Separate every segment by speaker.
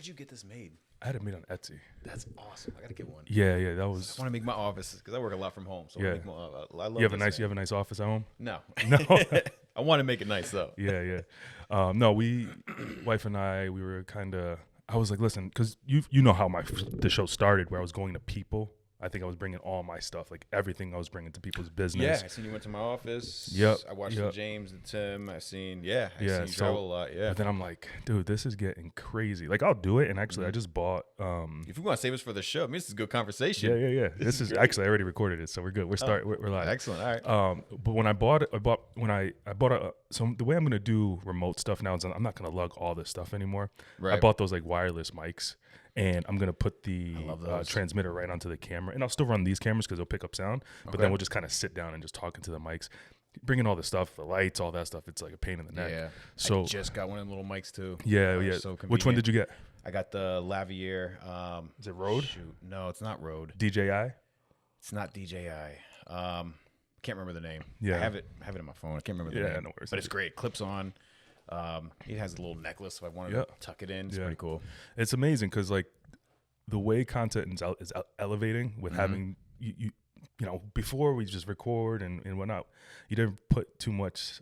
Speaker 1: Where'd you get this made?
Speaker 2: I had it made on Etsy.
Speaker 1: That's awesome. I gotta get one.
Speaker 2: Yeah, that was.
Speaker 1: I want to make my office because I work a lot from home. So I love
Speaker 2: You have
Speaker 1: this,
Speaker 2: you have a nice office at home?
Speaker 1: No.
Speaker 2: No.
Speaker 1: I want to make it nice though.
Speaker 2: Yeah. No, wife and I, we were kind of. I was like, listen, because you know how the show started, where I was going to people. I think I was bringing all my stuff, like everything I was bringing to people's business.
Speaker 1: Yeah, I seen you went to my office.
Speaker 2: Yep.
Speaker 1: I watched the James and Tim. I seen you travel a lot. Yeah.
Speaker 2: But then I'm like, dude, this is getting crazy. Like, I'll do it. And actually, I just bought.
Speaker 1: If you want to save us for the show, I mean, this is a good conversation.
Speaker 2: Yeah. This is actually, I already recorded it, so we're good. We're live.
Speaker 1: Excellent. All right.
Speaker 2: But when I bought so the way I'm gonna do remote stuff now is I'm not gonna lug all this stuff anymore.
Speaker 1: Right.
Speaker 2: I bought those like wireless mics. And I'm going to put the transmitter right onto the camera. And I'll still run these cameras because they'll pick up sound. But then we'll just kind of sit down and just talk into the mics. Bringing all the stuff, the lights, all that stuff, it's like a pain in the neck.
Speaker 1: Yeah.
Speaker 2: So
Speaker 1: I just got one of them little mics too.
Speaker 2: Yeah.
Speaker 1: So
Speaker 2: Which one did you get?
Speaker 1: I got the Lavier.
Speaker 2: Is it Rode?
Speaker 1: Shoot. No, it's not Rode.
Speaker 2: DJI?
Speaker 1: It's not DJI. Can't remember the name.
Speaker 2: Yeah.
Speaker 1: I have it on my phone. I can't remember the name.
Speaker 2: No worries.
Speaker 1: But it's great. Clips on. It has a little necklace if I wanted to tuck it in. It's pretty cool.
Speaker 2: It's amazing because like the way content is elevating with having you know, before we just record and whatnot, you didn't put too much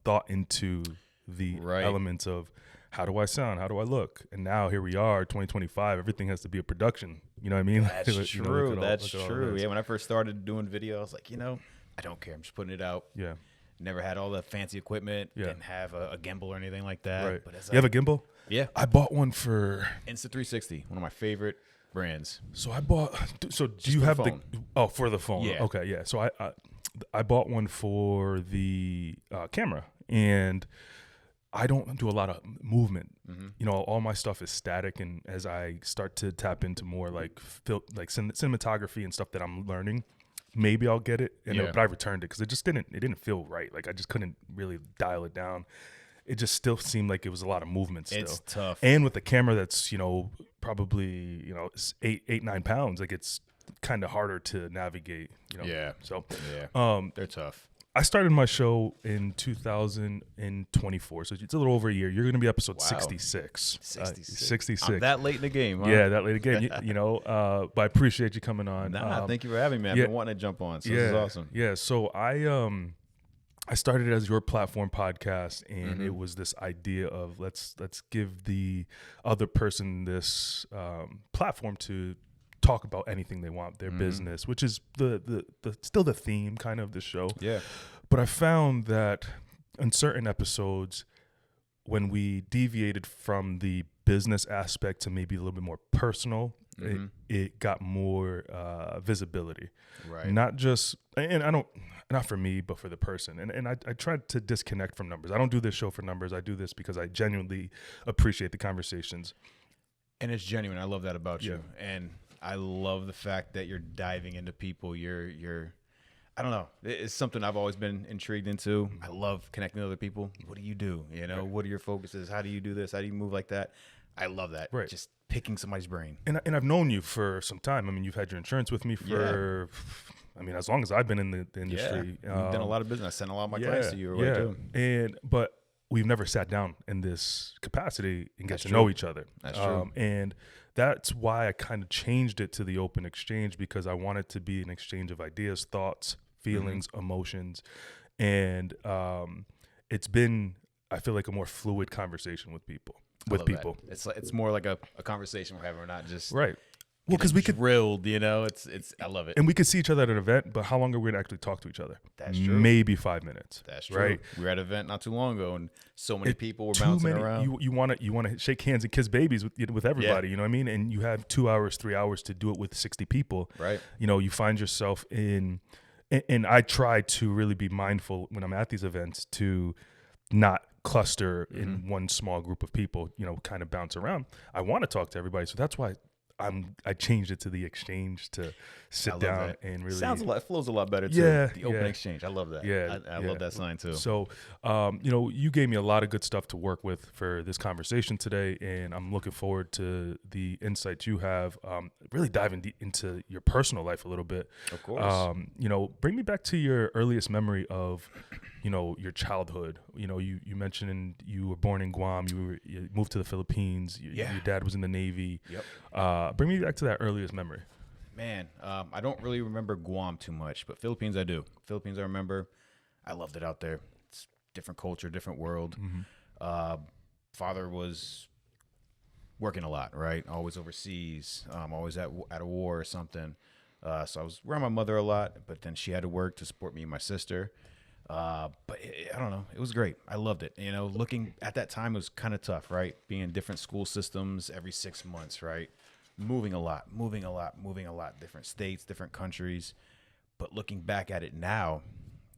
Speaker 2: thought into the elements of how do I sound, how do I look, and now here we are, 2025. Everything has to be a production. You know what I mean?
Speaker 1: That's true. That's true. Yeah, when I first started doing video, I was like, I don't care. I'm just putting it out.
Speaker 2: Yeah.
Speaker 1: Never had all the fancy equipment. Yeah. Didn't have a gimbal or anything like that.
Speaker 2: Right.
Speaker 1: But
Speaker 2: you have a gimbal?
Speaker 1: Yeah.
Speaker 2: I bought one for
Speaker 1: Insta360, one of my favorite brands.
Speaker 2: So I bought. So do you have the? Oh, for the phone.
Speaker 1: Yeah.
Speaker 2: Okay. Yeah. So I bought one for the camera, and I don't do a lot of movement. You know, all my stuff is static, and as I start to tap into more like cinematography and stuff that I'm learning, maybe I'll get it. But I returned it because it didn't feel right. Like I just couldn't really dial it down. It just still seemed like it was a lot of movement still.
Speaker 1: It's tough.
Speaker 2: And with the camera that's, probably, 9 pounds, like it's kind of harder to navigate,
Speaker 1: Yeah.
Speaker 2: So
Speaker 1: they're tough.
Speaker 2: I started my show in 2024, so it's a little over a year. You're going to be episode 66. 66.
Speaker 1: I'm that late in the game, huh?
Speaker 2: Yeah, that late again. But I appreciate you coming on.
Speaker 1: Thank you for having me. I've been wanting to jump on, so this is awesome.
Speaker 2: Yeah, so I started as your platform podcast, and it was this idea of let's give the other person this platform to talk about anything they want, their business, which is the still the theme kind of the show.
Speaker 1: Yeah.
Speaker 2: But I found that in certain episodes, when we deviated from the business aspect to maybe a little bit more personal, it got more visibility.
Speaker 1: Right.
Speaker 2: Not just, and not for me, but for the person. And I tried to disconnect from numbers. I don't do this show for numbers. I do this because I genuinely appreciate the conversations.
Speaker 1: And it's genuine. I love that about you. And I love the fact that you're diving into people. You're I don't know. It's something I've always been intrigued into. I love connecting with other people. What do you do? What are your focuses? How do you do this? How do you move like that? I love that.
Speaker 2: Right.
Speaker 1: Just picking somebody's brain.
Speaker 2: And I've known you for some time. I mean, you've had your insurance with me for, as long as I've been in the industry.
Speaker 1: You've done a lot of business. I sent a lot of my clients to you.
Speaker 2: But we've never sat down in this capacity and get to know each other.
Speaker 1: That's true.
Speaker 2: And that's why I kind of changed it to the open exchange, because I want it to be an exchange of ideas, thoughts, feelings, emotions. And it's been, I feel like, a more fluid conversation with people.
Speaker 1: It's more like a conversation we're having. We're not just
Speaker 2: right. Well, because we could
Speaker 1: drilled, it's I love it.
Speaker 2: And we could see each other at an event, but how long are we going to actually talk to each other?
Speaker 1: That's true.
Speaker 2: Maybe 5 minutes.
Speaker 1: That's true.
Speaker 2: Right.
Speaker 1: We were at an event not too long ago, and so many people were bouncing around.
Speaker 2: You want to shake hands and kiss babies with everybody. You know what I mean? And you have 2 hours, 3 hours to do it with 60 people.
Speaker 1: Right.
Speaker 2: You find yourself in, and I try to really be mindful when I'm at these events to not cluster in one small group of people. Kind of bounce around. I want to talk to everybody, so that's why I changed it to the exchange to sit down and really
Speaker 1: flows a lot better too. The open exchange. I love that. I love that sign too.
Speaker 2: So, you gave me a lot of good stuff to work with for this conversation today, and I'm looking forward to the insights you have. Really diving into your personal life a little bit.
Speaker 1: Of course.
Speaker 2: Bring me back to your earliest memory of your childhood. You mentioned you were born in Guam. You moved to the Philippines. Your dad was in the Navy.
Speaker 1: Yep.
Speaker 2: Bring me back to that earliest memory.
Speaker 1: Man, I don't really remember Guam too much, but Philippines I do. Philippines I remember. I loved it out there. It's different culture, different world. Father was working a lot, right? Always overseas, always at a war or something. So I was around my mother a lot, but then she had to work to support me and my sister. But I don't know. It was great. I loved it. Looking at that time, it was kind of tough, right? Being in different school systems every 6 months, right? Moving a lot, different states, different countries. But looking back at it now,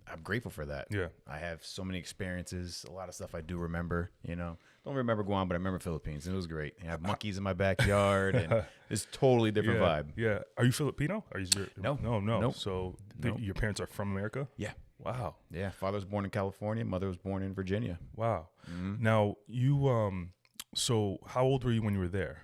Speaker 1: I'm grateful for that.
Speaker 2: Yeah.
Speaker 1: I have so many experiences, a lot of stuff I do remember, Don't remember Guam, but I remember Philippines, and it was great. I have monkeys in my backyard, and it's totally different vibe.
Speaker 2: Yeah. Are you Filipino?
Speaker 1: No.
Speaker 2: Nope. So your parents are from America?
Speaker 1: Yeah.
Speaker 2: Wow.
Speaker 1: Yeah. Father was born in California. Mother was born in Virginia.
Speaker 2: Wow. Now, you, so how old were you when you were there?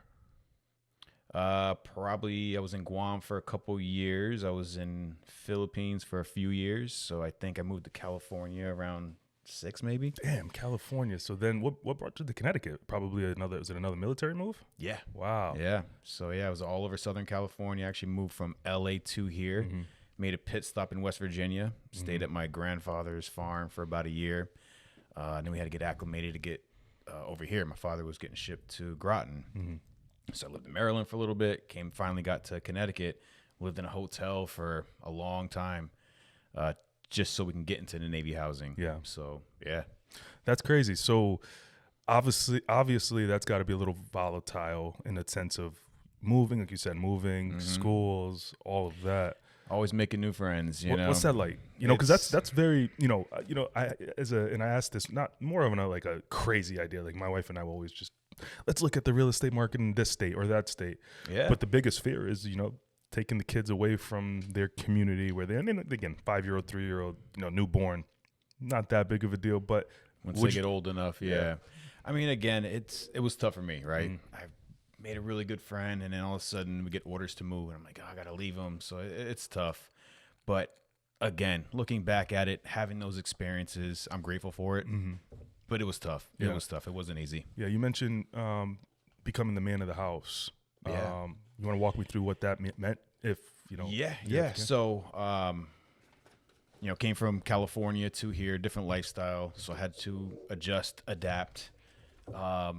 Speaker 1: Probably I was in Guam for a couple years. I was in Philippines for a few years. So I think I moved to California around 6, maybe.
Speaker 2: Damn, California. So then what brought you to Connecticut? Probably was it another military move?
Speaker 1: Yeah.
Speaker 2: Wow.
Speaker 1: Yeah. So I was all over Southern California. I actually moved from LA to here, made a pit stop in West Virginia, stayed at my grandfather's farm for about a year. And then we had to get acclimated to get over here. My father was getting shipped to Groton. So I lived in Maryland for a little bit, finally got to Connecticut, lived in a hotel for a long time, just so we can get into the Navy housing.
Speaker 2: Yeah.
Speaker 1: So, yeah.
Speaker 2: That's crazy. So obviously that's got to be a little volatile in the sense of moving, like you said, schools, all of that.
Speaker 1: Always making new friends, you know.
Speaker 2: What's that like? Because that's very, I asked this, not more of like a crazy idea. Like my wife and I will always just, let's look at the real estate market in this state or that state.
Speaker 1: Yeah.
Speaker 2: But the biggest fear is, taking the kids away from their community where again, 5-year-old, 3-year-old, newborn, not that big of a deal. But
Speaker 1: once they get old enough, yeah. I mean, again, it was tough for me, right? I made a really good friend, and then all of a sudden we get orders to move, and I'm like, I got to leave them. So it's tough. But again, looking back at it, having those experiences, I'm grateful for it. But it was tough. It was tough. It wasn't easy.
Speaker 2: Yeah, you mentioned becoming the man of the house.
Speaker 1: Yeah.
Speaker 2: You want to walk me through what that meant?
Speaker 1: Yeah. So, came from California to here, different lifestyle. So I had to adjust, adapt. I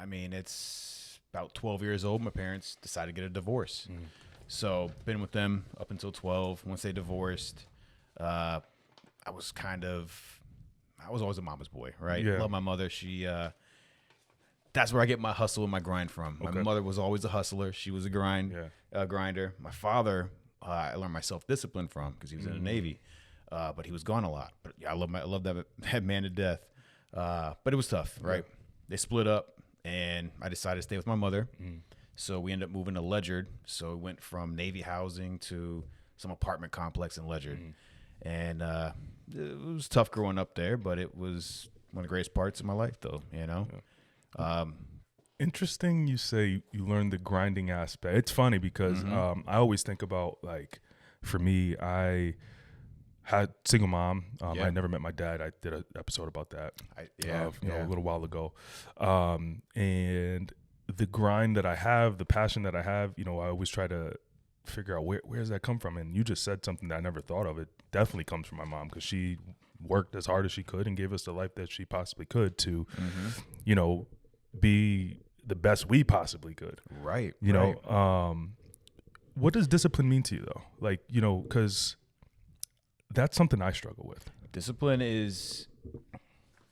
Speaker 1: mean, it's about 12 years old. My parents decided to get a divorce. So been with them up until 12. Once they divorced, I was always a mama's boy, right?
Speaker 2: Yeah.
Speaker 1: Love my mother. She, that's where I get my hustle and my grind from. My mother was always a hustler. She was a grinder. My father, I learned my self-discipline from because he was in the Navy, but he was gone a lot. But yeah, I love that man to death. But it was tough, right? They split up, and I decided to stay with my mother. So we ended up moving to Ledyard. So we went from Navy housing to some apartment complex in Ledyard. And it was tough growing up there, but it was one of the greatest parts of my life, though,
Speaker 2: Interesting you say you learned the grinding aspect. It's funny because I always think about, like, for me, I had single mom. I never met my dad. I did an episode about that a little while ago. And the grind that I have, the passion that I have, I always try to figure out where does that come from. And you just said something that I never thought of. It definitely comes from my mom because she worked as hard as she could and gave us the life that she possibly could to, be the best we possibly could.
Speaker 1: Right.
Speaker 2: What does discipline mean to you though? Like, because that's something I struggle with.
Speaker 1: Discipline is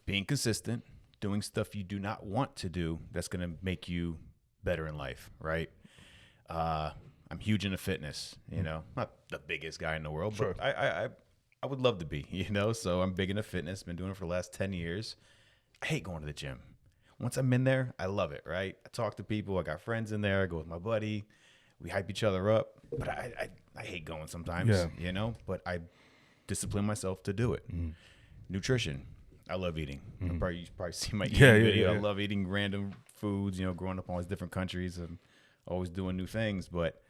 Speaker 1: being consistent, doing stuff you do not want to do that's going to make you better in life, right? I'm huge into fitness, not the biggest guy in the world,
Speaker 2: Sure.
Speaker 1: but I would love to be, so I'm big into fitness, been doing it for the last 10 years. I hate going to the gym. Once I'm in there, I love it, right? I talk to people. I got friends in there. I go with my buddy. We hype each other up. But I hate going sometimes, but I discipline myself to do it. Nutrition. I love eating. You probably see my eating video. I love eating random foods, growing up in all these different countries. I'm always doing new things. But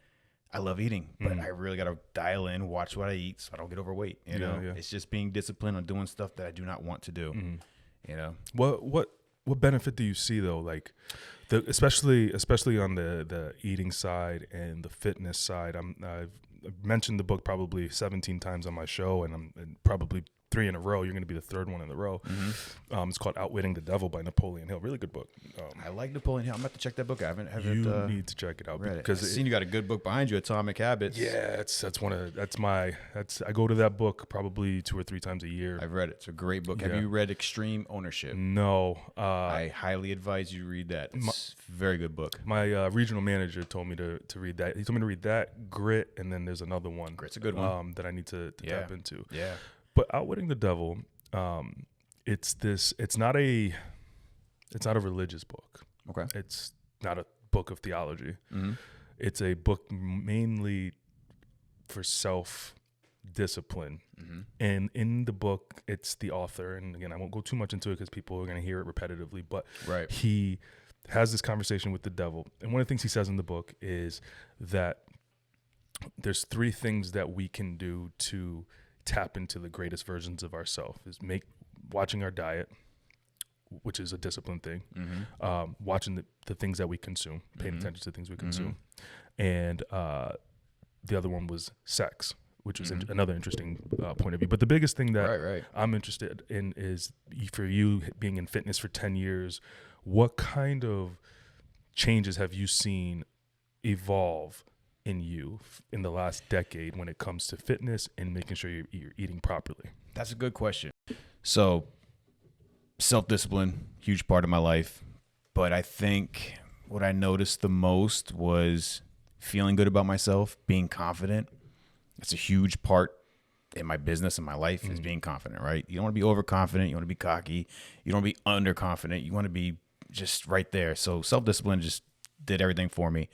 Speaker 1: I love eating, but I really got to dial in, watch what I eat so I don't get overweight. You know, it's just being disciplined on doing stuff that I do not want to do. You know,
Speaker 2: what benefit do you see though? Like especially on the eating side and the fitness side. I've mentioned the book probably 17 times on my show, and probably 3 in a row. You're going to be the 3rd one in a row. It's called Outwitting the Devil by Napoleon Hill. Really good book.
Speaker 1: I like Napoleon Hill. I'm about to check that book out.
Speaker 2: You need to check it out
Speaker 1: because I've seen you got a good book behind you, Atomic Habits.
Speaker 2: Yeah, I go to that book probably 2 or 3 times a year.
Speaker 1: I've read it. It's a great book. Have you read Extreme Ownership?
Speaker 2: No.
Speaker 1: I highly advise you read that. It's a very good book.
Speaker 2: My regional manager told me to read that. He told me to read that, Grit, and then there's another one.
Speaker 1: Grit's a good one.
Speaker 2: that I need to tap into.
Speaker 1: Yeah.
Speaker 2: But Outwitting the Devil, it's not a religious book.
Speaker 1: Okay.
Speaker 2: It's not a book of theology. It's a book mainly for self-discipline. And in the book, it's the author, and again, I won't go too much into it because people are going to hear it repetitively, but he has this conversation with the devil. And one of the things he says in the book is that there's 3 things that we can do to tap into the greatest versions of ourselves. Is watching our diet, which is a discipline thing, watching the things that we consume, paying attention to things we consume, and the other one was sex, which was another interesting point of view. But the biggest thing that I'm interested in is, for you being in fitness for 10 years, what kind of changes have you seen evolve in you in the last decade when it comes to fitness and making sure you're eating properly?
Speaker 1: That's a good question. So self-discipline, huge part of my life. But I think what I noticed the most was feeling good about myself, being confident. It's a huge part in my business and my life is being confident, right? You don't want to be overconfident. You want to be cocky. You don't want to be underconfident. You want to be just right there. So self-discipline just did everything for me.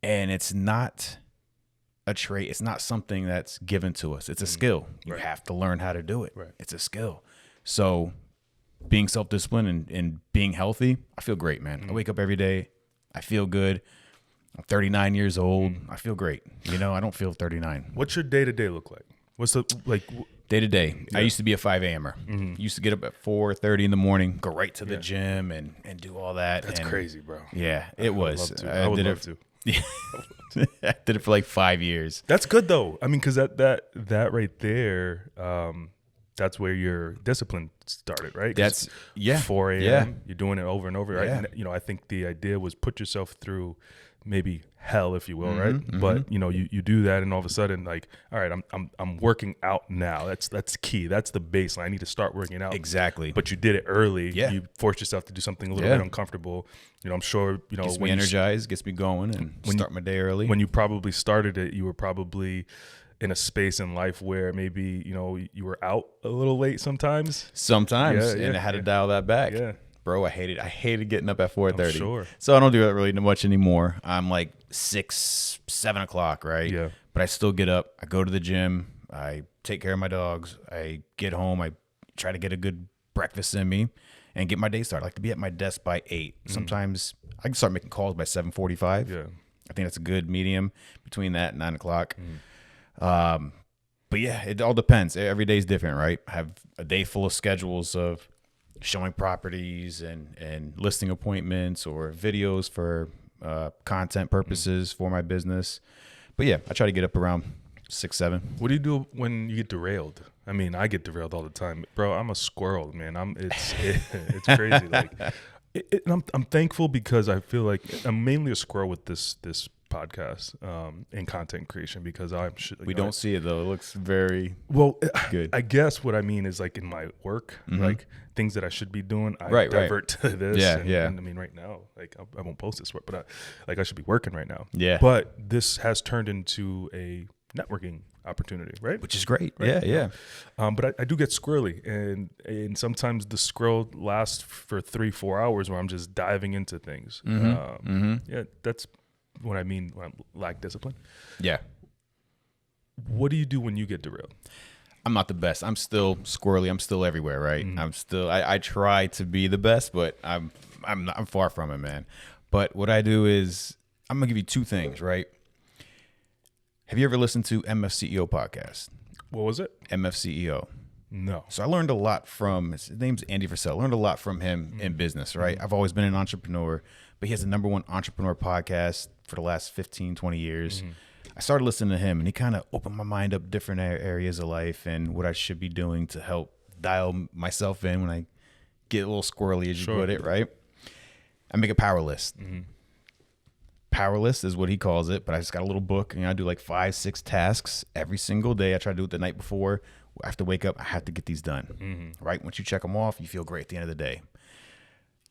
Speaker 1: And it's not a trait. It's not something that's given to us. It's a skill. You have to learn how to do it. It's a skill. So being self-disciplined and being healthy, I feel great, man. I wake up every day. I feel good. I'm 39 years old. I feel great. You know, I don't feel 39.
Speaker 2: What's your day-to-day look like? What's the, like...
Speaker 1: Day-to-day, I used to be a 5 a.m.er. Used to get up at 4:30 in the morning, go right to the gym and do all that.
Speaker 2: That's crazy, bro.
Speaker 1: Yeah, it was.
Speaker 2: I would love to.
Speaker 1: Yeah. I did it for like 5 years.
Speaker 2: That's good though. I mean, because that right there, that's where your discipline started, right?
Speaker 1: That's
Speaker 2: 4 a.m.
Speaker 1: Yeah.
Speaker 2: You're doing it over and over, right? And, you know, I think the idea was put yourself through maybe hell, if you will, right? But you know, you do that, and all of a sudden, like, all right, I'm working out now. That's key. That's the baseline. I need to start working out.
Speaker 1: Exactly.
Speaker 2: But you did it early.
Speaker 1: Yeah.
Speaker 2: You forced yourself to do something a little bit uncomfortable. You know, I'm sure, you know,
Speaker 1: gets me energized, gets me going, and start my day early.
Speaker 2: When you probably started it, you were probably in a space in life where maybe, you know, you were out a little late sometimes.
Speaker 1: And I had to dial that back.
Speaker 2: Yeah.
Speaker 1: Bro, I hated getting up at 4:30.
Speaker 2: Sure.
Speaker 1: So I don't do that really much anymore. I'm like 6, 7 o'clock, right?
Speaker 2: Yeah.
Speaker 1: But I still get up. I go to the gym. I take care of my dogs. I get home. I try to get a good breakfast in me and get my day started. I like to be at my desk by 8. Sometimes I can start making calls by 7:45.
Speaker 2: Yeah.
Speaker 1: I think that's a good medium between that and 9 o'clock. But yeah, it all depends. Every day is different, right? I have a day full of schedules of showing properties and listing appointments or videos for content purposes for my business. But yeah, I try to get up around 6, 7.
Speaker 2: What do you do when you get derailed? I mean, I get derailed all the time, bro. I'm a squirrel, man. It's crazy. Like, and I'm thankful because I feel like I'm mainly a squirrel with this podcast and content creation because
Speaker 1: we don't see it though. It looks very good.
Speaker 2: I guess what I mean is like in my work, like things that I should be doing, I divert to this.
Speaker 1: Yeah.
Speaker 2: And I mean, right now, like I won't post this, but I should be working right now.
Speaker 1: Yeah.
Speaker 2: But this has turned into a networking opportunity, right?
Speaker 1: Which is great.
Speaker 2: Right?
Speaker 1: Yeah.
Speaker 2: But I do get squirrely, and sometimes the squirrel lasts for 3-4 hours where I'm just diving into things. Yeah, that's what I mean when I lack discipline.
Speaker 1: Yeah.
Speaker 2: What do you do when you get derailed?
Speaker 1: I'm not the best. I'm still squirrely. I'm still everywhere, right? I'm still. I try to be the best, but I'm far from it, man. But what I do is I'm gonna give you 2 things, right? Have you ever listened to MFCEO podcast?
Speaker 2: What was it?
Speaker 1: MFCEO.
Speaker 2: No.
Speaker 1: So I learned a lot from, his name's Andy Frisell. I learned a lot from him in business, right? I've always been an entrepreneur, but he has the #1 entrepreneur podcast for the last 15, 20 years. I started listening to him, and he kind of opened my mind up different areas of life and what I should be doing to help dial myself in when I get a little squirrely, as you put it, right? I make a power list. Power list is what he calls it, but I just got a little book, and I do like 5, 6 tasks every single day. I try to do it the night before. I have to wake up. I have to get these done, right? Once you check them off, you feel great at the end of the day.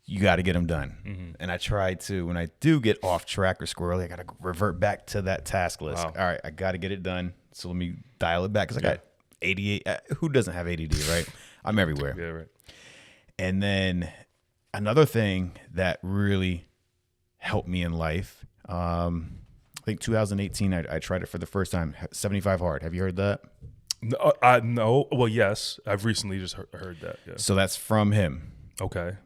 Speaker 1: You got to get them done. And I try to, when I do get off track or squirrely, I got to revert back to that task list.
Speaker 2: Wow.
Speaker 1: All right, I got to get it done. So let me dial it back because I got 88. Who doesn't have ADD, right? I'm everywhere.
Speaker 2: Yeah, right.
Speaker 1: And then another thing that really helped me in life, I think 2018, I tried it for the first time, 75 Hard. Have you heard that?
Speaker 2: No, no. Well, yes. I've recently just heard that. Yeah.
Speaker 1: So that's from him.
Speaker 2: Okay.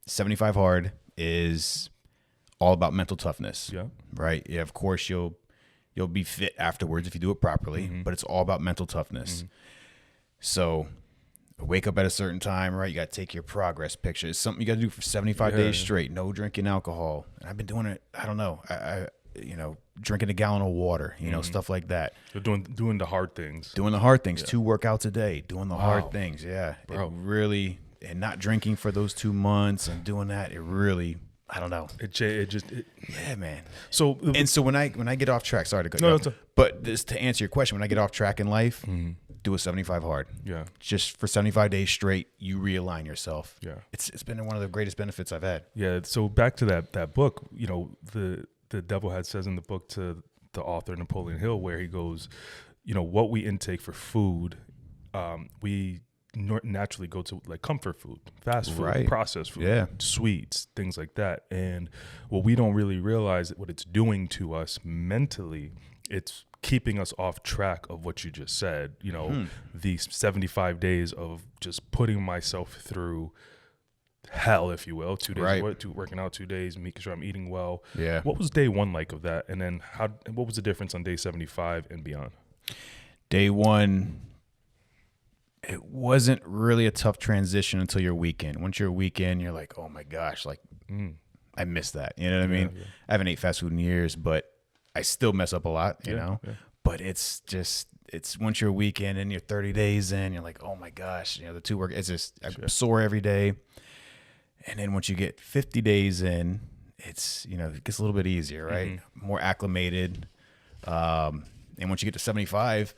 Speaker 1: 75 Hard is all about mental toughness.
Speaker 2: Yeah.
Speaker 1: Right. Yeah. Of course, you'll be fit afterwards if you do it properly, but it's all about mental toughness. So wake up at a certain time, right? You got to take your progress picture. It's something you got to do for 75 days straight. No drinking alcohol. And I've been doing it. I don't know. I drinking a gallon of water, stuff like that.
Speaker 2: You're doing the hard things.
Speaker 1: Doing the hard things, 2 workouts a day, doing the hard things. Yeah.
Speaker 2: Bro.
Speaker 1: It really, and not drinking for those 2 months and doing that, it really, I don't know.
Speaker 2: Yeah,
Speaker 1: man.
Speaker 2: So
Speaker 1: when I get off track, sorry to cut you
Speaker 2: No,
Speaker 1: off, but just to answer your question, when I get off track in life, do a 75 hard.
Speaker 2: Yeah.
Speaker 1: Just for 75 days straight, you realign yourself.
Speaker 2: Yeah.
Speaker 1: It's been one of the greatest benefits I've had.
Speaker 2: Yeah. So back to that book, the devil head says in the book to the author Napoleon Hill, where he goes, what we intake for food, we naturally go to like comfort food, fast food, processed food, sweets, things like that. And what we don't really realize what it's doing to us mentally, it's keeping us off track of what you just said, these 75 days of just putting myself through hell, if you will, 2 days working out 2 days, making sure I'm eating well.
Speaker 1: Yeah.
Speaker 2: What was day 1 like of that? And then what was the difference on day 75 and beyond?
Speaker 1: Day 1, it wasn't really a tough transition until your weekend. Once you're weekend, you're like, oh my gosh, like I miss that. You know what I mean? Yeah. I haven't ate fast food in years, but I still mess up a lot, you know? Yeah. But it's once you're a weekend and you're 30 days in, you're like, oh my gosh, the 2 work, it's just, I'm sore every day. And then once you get 50 days in, it's, it gets a little bit easier, right? More acclimated. And once you get to 75,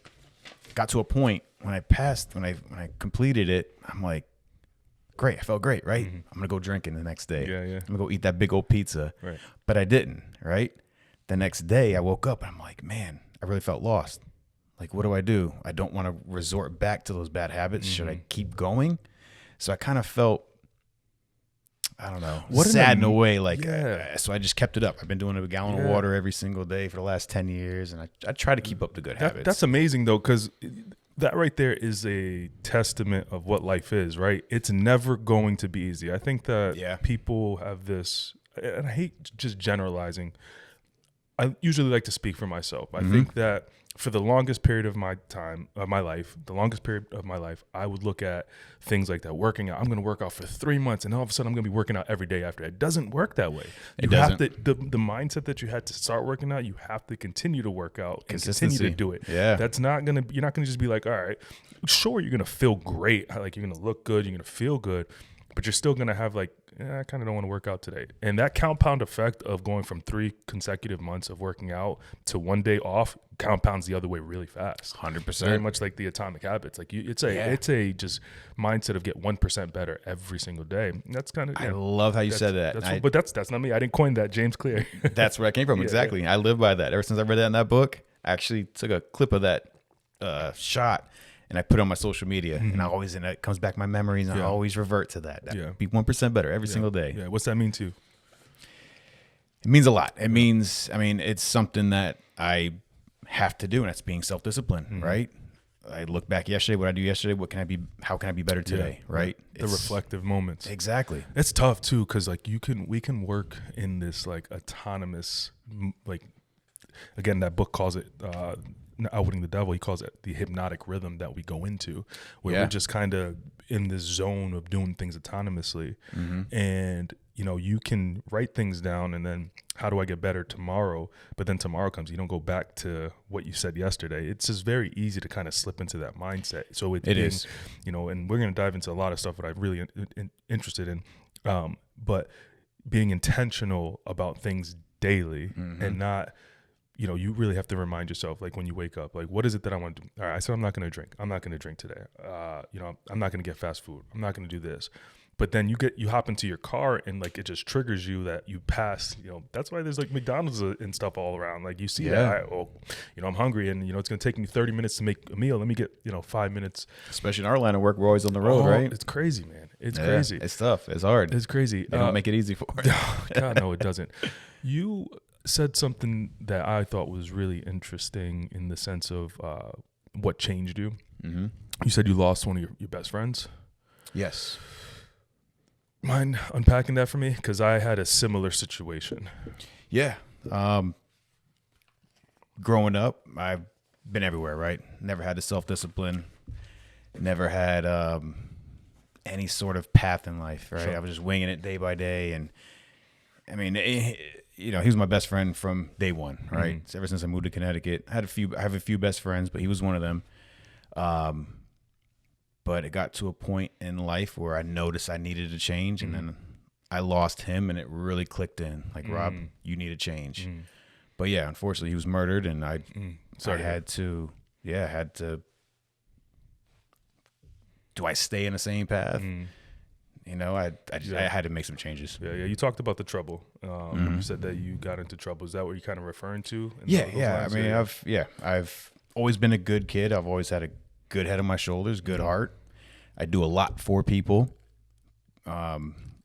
Speaker 1: got to a point when I completed it, I'm like, great. I felt great, right? I'm going to go drinking the next day.
Speaker 2: Yeah.
Speaker 1: I'm going to go eat that big old pizza.
Speaker 2: Right.
Speaker 1: But I didn't, right? The next day I woke up and I'm like, man, I really felt lost. Like, what do? I don't want to resort back to those bad habits. Should I keep going? So I kind of felt, I don't know, sad in a way. Like, so I just kept it up. I've been doing a gallon of water every single day for the last 10 years. And I try to keep up the good habits.
Speaker 2: That's amazing though. 'Cause that right there is a testament of what life is, right? It's never going to be easy. I think that people have this, and I hate just generalizing. I usually like to speak for myself. I think that for the longest period of my life, I would look at things like that, working out. I'm going to work out for 3 months, and all of a sudden I'm going to be working out every day after. It doesn't work that way. You have to, the mindset that you had to start working out, you have to continue to work out and continue to do it.
Speaker 1: Yeah.
Speaker 2: That's not going to, you're not going to just be like, all right, sure, you're going to feel great. Like you're going to look good. You're going to feel good, but you're still going to have like, I kind of don't want to work out today. And that compound effect of going from 3 consecutive months of working out to 1 day off compounds the other way really fast.
Speaker 1: 100%.
Speaker 2: Very much like the Atomic Habits. Like it's a just mindset of get 1% better every single day. And that's kind of,
Speaker 1: I love how you said that.
Speaker 2: But that's not me. I didn't coin that. James Clear.
Speaker 1: That's where I came from. Exactly. I live by that. Ever since I read that in that book, I actually took a clip of that shot and I put it on my social media, and it comes back my memories, and I always revert to that. Be 1% better every single day.
Speaker 2: Yeah. What's that mean to you?
Speaker 1: It means a lot. It means, it's something that I have to do, and that's being self-disciplined, right? I look back yesterday, what I do yesterday, how can I be better today, right?
Speaker 2: The reflective moments.
Speaker 1: Exactly.
Speaker 2: It's tough too, because like we can work in this like autonomous like again, that book calls it Outwitting the Devil. He calls it the hypnotic rhythm that we go into, where we're just kind of in this zone of doing things autonomously. And, you know, you can write things down and then how do I get better tomorrow? But then tomorrow comes, you don't go back to what you said yesterday. It's just very easy to kind of slip into that mindset. So it is, you know, and we're going to dive into a lot of stuff that I'm really interested in. But being intentional about things daily and not, you know, you really have to remind yourself, like when you wake up, like, what is it that I want to do? All right, I said I'm not going to drink. I'm not going to drink today. You know, I'm not going to get fast food. I'm not going to do this. But then you hop into your car and like it just triggers you that you pass, you know, that's why there's like McDonald's and stuff all around. Like you see that, you know, I'm hungry and, you know, it's going to take me 30 minutes to make a meal. Let me get, you know, 5 minutes.
Speaker 1: Especially in our line of work, we're always on the road, right?
Speaker 2: It's crazy, man. It's crazy.
Speaker 1: It's tough. It's hard.
Speaker 2: It's crazy.
Speaker 1: They don't make it easy for us.
Speaker 2: God, no, it doesn't. You said something that I thought was really interesting in the sense of what changed you. You said you lost one of your best friends.
Speaker 1: Yes.
Speaker 2: Mind unpacking that for me? Because I had a similar situation.
Speaker 1: Yeah. Growing up, I've been everywhere, right? Never had the self-discipline. Never had any sort of path in life, right?
Speaker 2: Sure.
Speaker 1: I was just winging it day by day. And, I mean, you know, he was my best friend from day one, right? So ever since I moved to Connecticut, I have a few best friends, but he was one of them. But it got to a point in life where I noticed I needed to change, and then I lost him, and it really clicked in. Like, Rob, you need to change. But yeah, unfortunately, he was murdered, and I had to. Do I stay in the same path? You know, I had to make some changes.
Speaker 2: Yeah. You talked about the trouble. You said that you got into trouble. Is that what you're kind of referring to?
Speaker 1: Yeah. I mean, I've always been a good kid. I've always had a good head on my shoulders, good heart. I do a lot for people.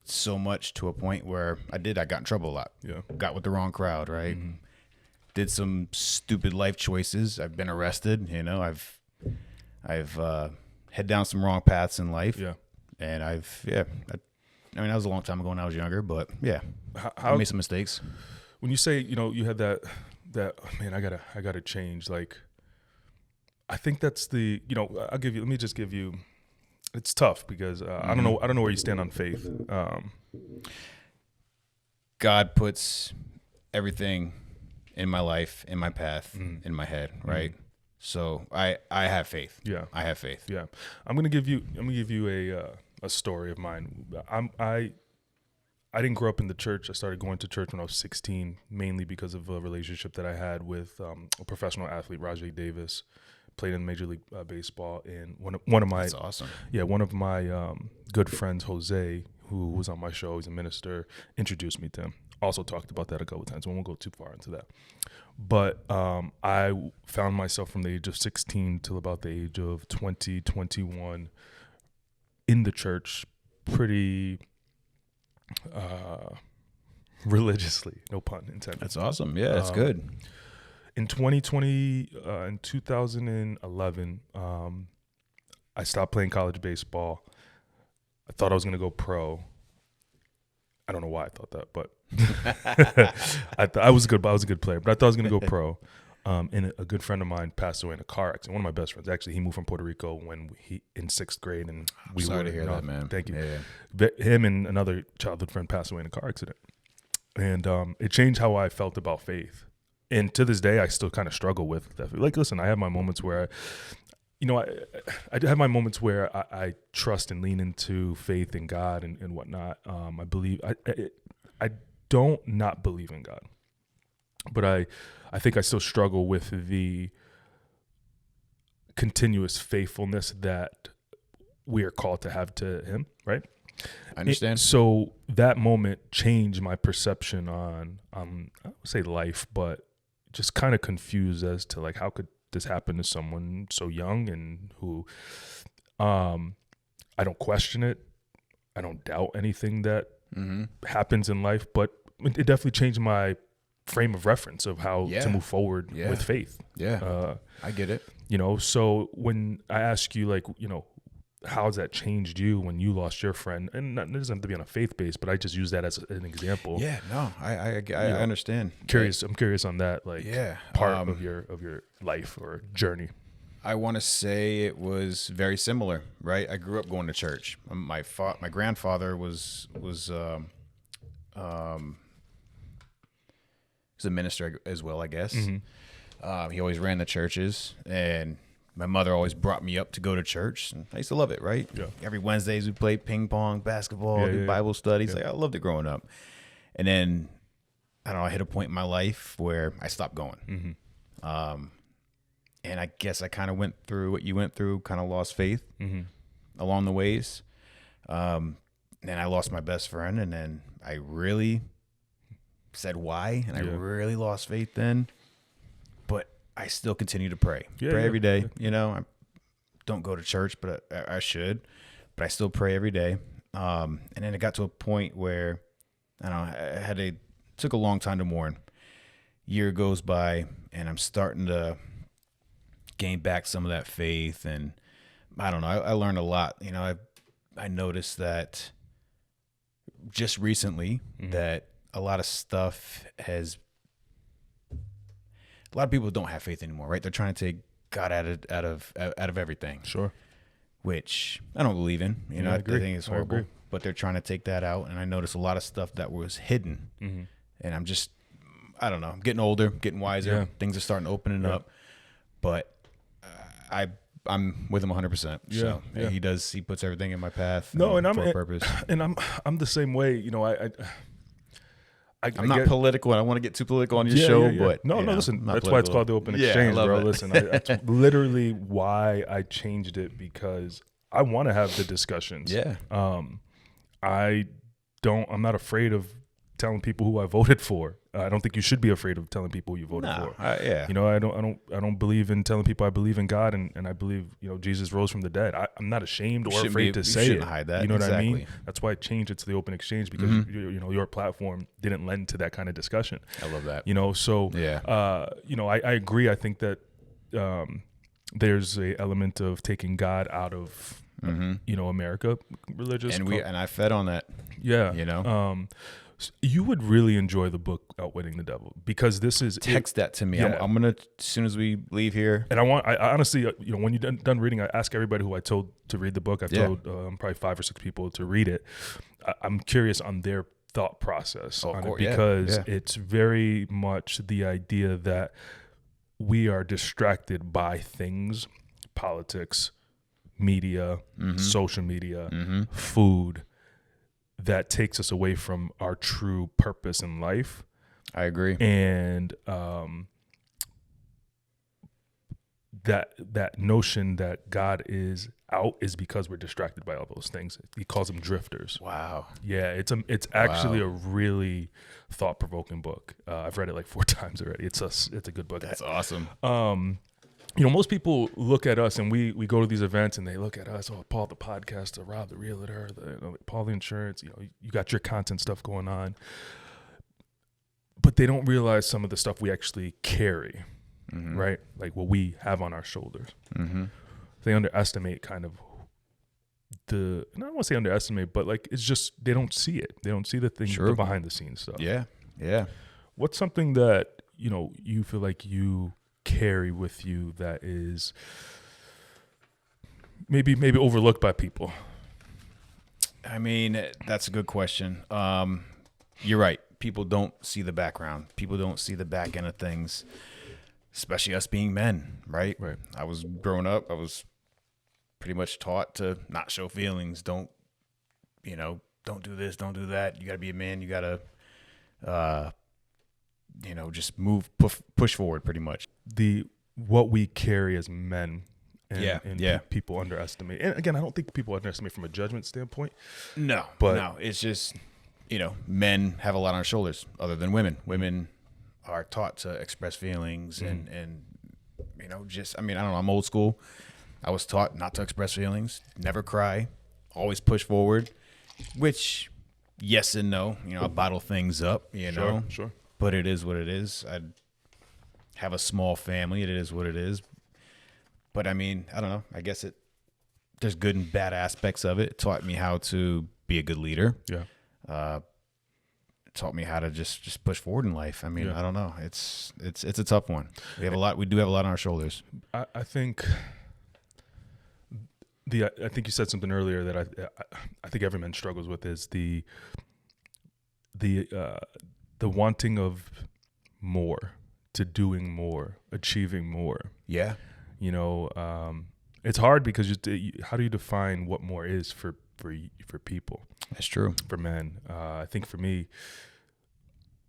Speaker 1: So much to a point where I got in trouble a lot. Yeah. Got with the wrong crowd, right? Did some stupid life choices. I've been arrested, you know, I've head down some wrong paths in life. Yeah. And I mean, that was a long time ago when I was younger, but yeah, I made some mistakes.
Speaker 2: When you say, you know, you had that, man, I gotta change. Like, I think that's the, you know, let me just give you, it's tough because I don't know where you stand on faith.
Speaker 1: God puts everything in my life, in my path, in my head, right? So I have faith. Yeah. I have faith.
Speaker 2: Yeah. I'm gonna give you a story of mine. I didn't grow up in the church. I started going to church when I was 16, mainly because of a relationship that I had with a professional athlete, Rajay Davis. Played in Major League Baseball, and one of my
Speaker 1: That's awesome.
Speaker 2: Yeah, one of my good friends, Jose, who was on my show, he's a minister, introduced me to him. Also talked about that a couple of times. We won't go too far into that. But I found myself from the age of 16 till about the age of 20, 21 in the church pretty religiously, no pun intended.
Speaker 1: That's awesome. Yeah, that's good.
Speaker 2: In 2011, I stopped playing college baseball. I thought I was going to go pro. I don't know why I thought that, but I was a good player, but I thought I was going to go pro. And a good friend of mine passed away in a car accident. One of my best friends, actually, he moved from Puerto Rico when in 6th grade, and
Speaker 1: we sorry to hear that, man.
Speaker 2: Thank you.
Speaker 1: Yeah.
Speaker 2: Him and another childhood friend passed away in a car accident, and it changed how I felt about faith. And to this day, I still kind of struggle with that. Like, listen, I have my moments where, I have my moments where I trust and lean into faith in God and whatnot. I believe I don't not believe in God, but I think I still struggle with the continuous faithfulness that we are called to have to Him, right?
Speaker 1: I understand.
Speaker 2: So that moment changed my perception on I would say life, but just kind of confused as to like, how could this happen to someone so young and who I don't question it. I don't doubt anything that happens in life, but it definitely changed my frame of reference of how to move forward with faith.
Speaker 1: Yeah. I get it.
Speaker 2: So when I ask you, like, how's that changed you when you lost your friend? And it doesn't have to be on a faith base, but I just use that as an example.
Speaker 1: Yeah, no, I understand.
Speaker 2: I'm curious on that, like part of your life or journey.
Speaker 1: I want to say it was very similar, right? I grew up going to church. My grandfather was a minister as well, I guess.
Speaker 2: Mm-hmm.
Speaker 1: He always ran the churches, and my mother always brought me up to go to church. And I used to love it, right?
Speaker 2: Yeah.
Speaker 1: Every Wednesdays we played ping pong, basketball, do Bible studies.
Speaker 2: Yeah.
Speaker 1: Like, I loved it growing up. And then, I don't know, I hit a point in my life where I stopped going.
Speaker 2: Mm-hmm.
Speaker 1: And I guess I kind of went through what you went through, kind of lost faith
Speaker 2: Mm-hmm.
Speaker 1: along the ways. And I lost my best friend, and then I really said why, and I really lost faith then. But I still continue to pray. Pray every day. Yeah. You know, I don't go to church, but I should. But I still pray every day. And then it got to a point where, I don't know, took a long time to mourn. Year goes by, and I'm starting to gain back some of that faith, and I don't know. I learned a lot. You know, I noticed that just recently that a lot of people don't have faith anymore, right? They're trying to take God out of everything.
Speaker 2: Sure.
Speaker 1: Which I don't believe in. You know, I think it's horrible.
Speaker 2: agree.
Speaker 1: But they're trying to take that out, and I noticed a lot of stuff that was hidden.
Speaker 2: Mm-hmm.
Speaker 1: And I don't know. I'm getting older, getting wiser.
Speaker 2: Yeah.
Speaker 1: Things are starting to open up. But I'm with him 100%. So he puts everything in my path.
Speaker 2: No, and
Speaker 1: for a purpose.
Speaker 2: And I'm the same way. You know,
Speaker 1: I'm not political, and I want to get too political on your show, but
Speaker 2: no, listen, that's
Speaker 1: political.
Speaker 2: why it's called the open exchange, bro.
Speaker 1: It.
Speaker 2: Listen, that's literally why I changed it, because I want to have the discussions.
Speaker 1: Yeah.
Speaker 2: I'm not afraid of telling people who I voted for. I don't think you should be afraid of telling people who you voted for.
Speaker 1: Yeah.
Speaker 2: You know, I don't believe in telling people I believe in God and I believe, you know, Jesus rose from the dead. I'm not ashamed or afraid to say it. You
Speaker 1: shouldn't hide that.
Speaker 2: You know
Speaker 1: exactly.
Speaker 2: what I mean? That's why I changed it to the open exchange, because you know, your platform didn't lend to that kind of discussion.
Speaker 1: I love that.
Speaker 2: You know, so you know, I agree. I think that there's a element of taking God out of you know, America, religious,
Speaker 1: and I fed on that.
Speaker 2: Yeah,
Speaker 1: you know.
Speaker 2: You would really enjoy the book Outwitting the Devil, because this is
Speaker 1: text that to me.
Speaker 2: Yeah.
Speaker 1: I'm gonna, as soon as we leave here.
Speaker 2: And I honestly, you know, when you're done reading, I ask everybody who I told to read the book. I've told probably 5 or 6 people to read it. I'm curious on their thought process on it, because it's very much the idea that we are distracted by things, politics, media, social media, food, that takes us away from our true purpose in life.
Speaker 1: I agree.
Speaker 2: And that notion that God is out is because we're distracted by all those things. He calls them drifters.
Speaker 1: Wow.
Speaker 2: Yeah, it's actually a really thought-provoking book. I've read it like 4 times already. It's a good book.
Speaker 1: That's awesome.
Speaker 2: You know, most people look at us, and we go to these events, and they look at us. Oh, Paul the podcaster, Rob the realtor, Paul the insurance. You know, you got your content stuff going on, but they don't realize some of the stuff we actually carry, right? Like what we have on our shoulders. They underestimate kind of I don't want to say underestimate, but like it's just they don't see it. They don't see the things, the behind the scenes stuff.
Speaker 1: Yeah.
Speaker 2: What's something that, you know, you feel like you carry with you that is maybe overlooked by people?
Speaker 1: I mean, that's a good question. You're right. People don't see the background. People don't see the back end of things, especially us being men, right?
Speaker 2: Right.
Speaker 1: I was growing up, I was pretty much taught to not show feelings. Don't do this, don't do that. You got to be a man. You got to, just push forward pretty much.
Speaker 2: What we carry as men, and people underestimate. And again, I don't think people underestimate from a judgment standpoint.
Speaker 1: No, it's just, men have a lot on our shoulders other than women. Women are taught to express feelings and I don't know, I'm old school. I was taught not to express feelings, never cry, always push forward, which yes and no, I bottle things up,
Speaker 2: Sure.
Speaker 1: But it is what it is. I have a small family. It is what it is. But I mean, I don't know. I guess there's good and bad aspects of it. It taught me how to be a good leader.
Speaker 2: Yeah.
Speaker 1: It taught me how to just push forward in life. I mean,
Speaker 2: Yeah.
Speaker 1: I don't know. It's a tough one. We do have a lot on our shoulders.
Speaker 2: I think I think you said something earlier that I think every man struggles with is the wanting of more, to doing more, achieving more.
Speaker 1: Yeah.
Speaker 2: You know, it's hard because how do you define what more is for people,
Speaker 1: That's true.
Speaker 2: for men? I think for me,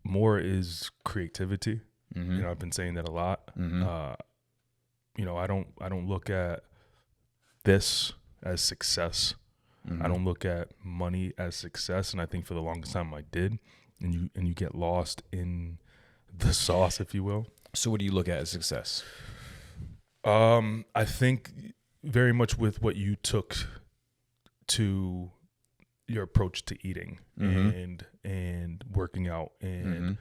Speaker 2: more is creativity.
Speaker 1: Mm-hmm.
Speaker 2: You know, I've been saying that a lot.
Speaker 1: Mm-hmm.
Speaker 2: You know, I don't look at this as success.
Speaker 1: Mm-hmm.
Speaker 2: I don't look at money as success, and I think for the longest time I did. And you get lost in the sauce, if you will.
Speaker 1: So what do you look at as success?
Speaker 2: I think very much with what you took to your approach to eating
Speaker 1: Mm-hmm.
Speaker 2: and working out, and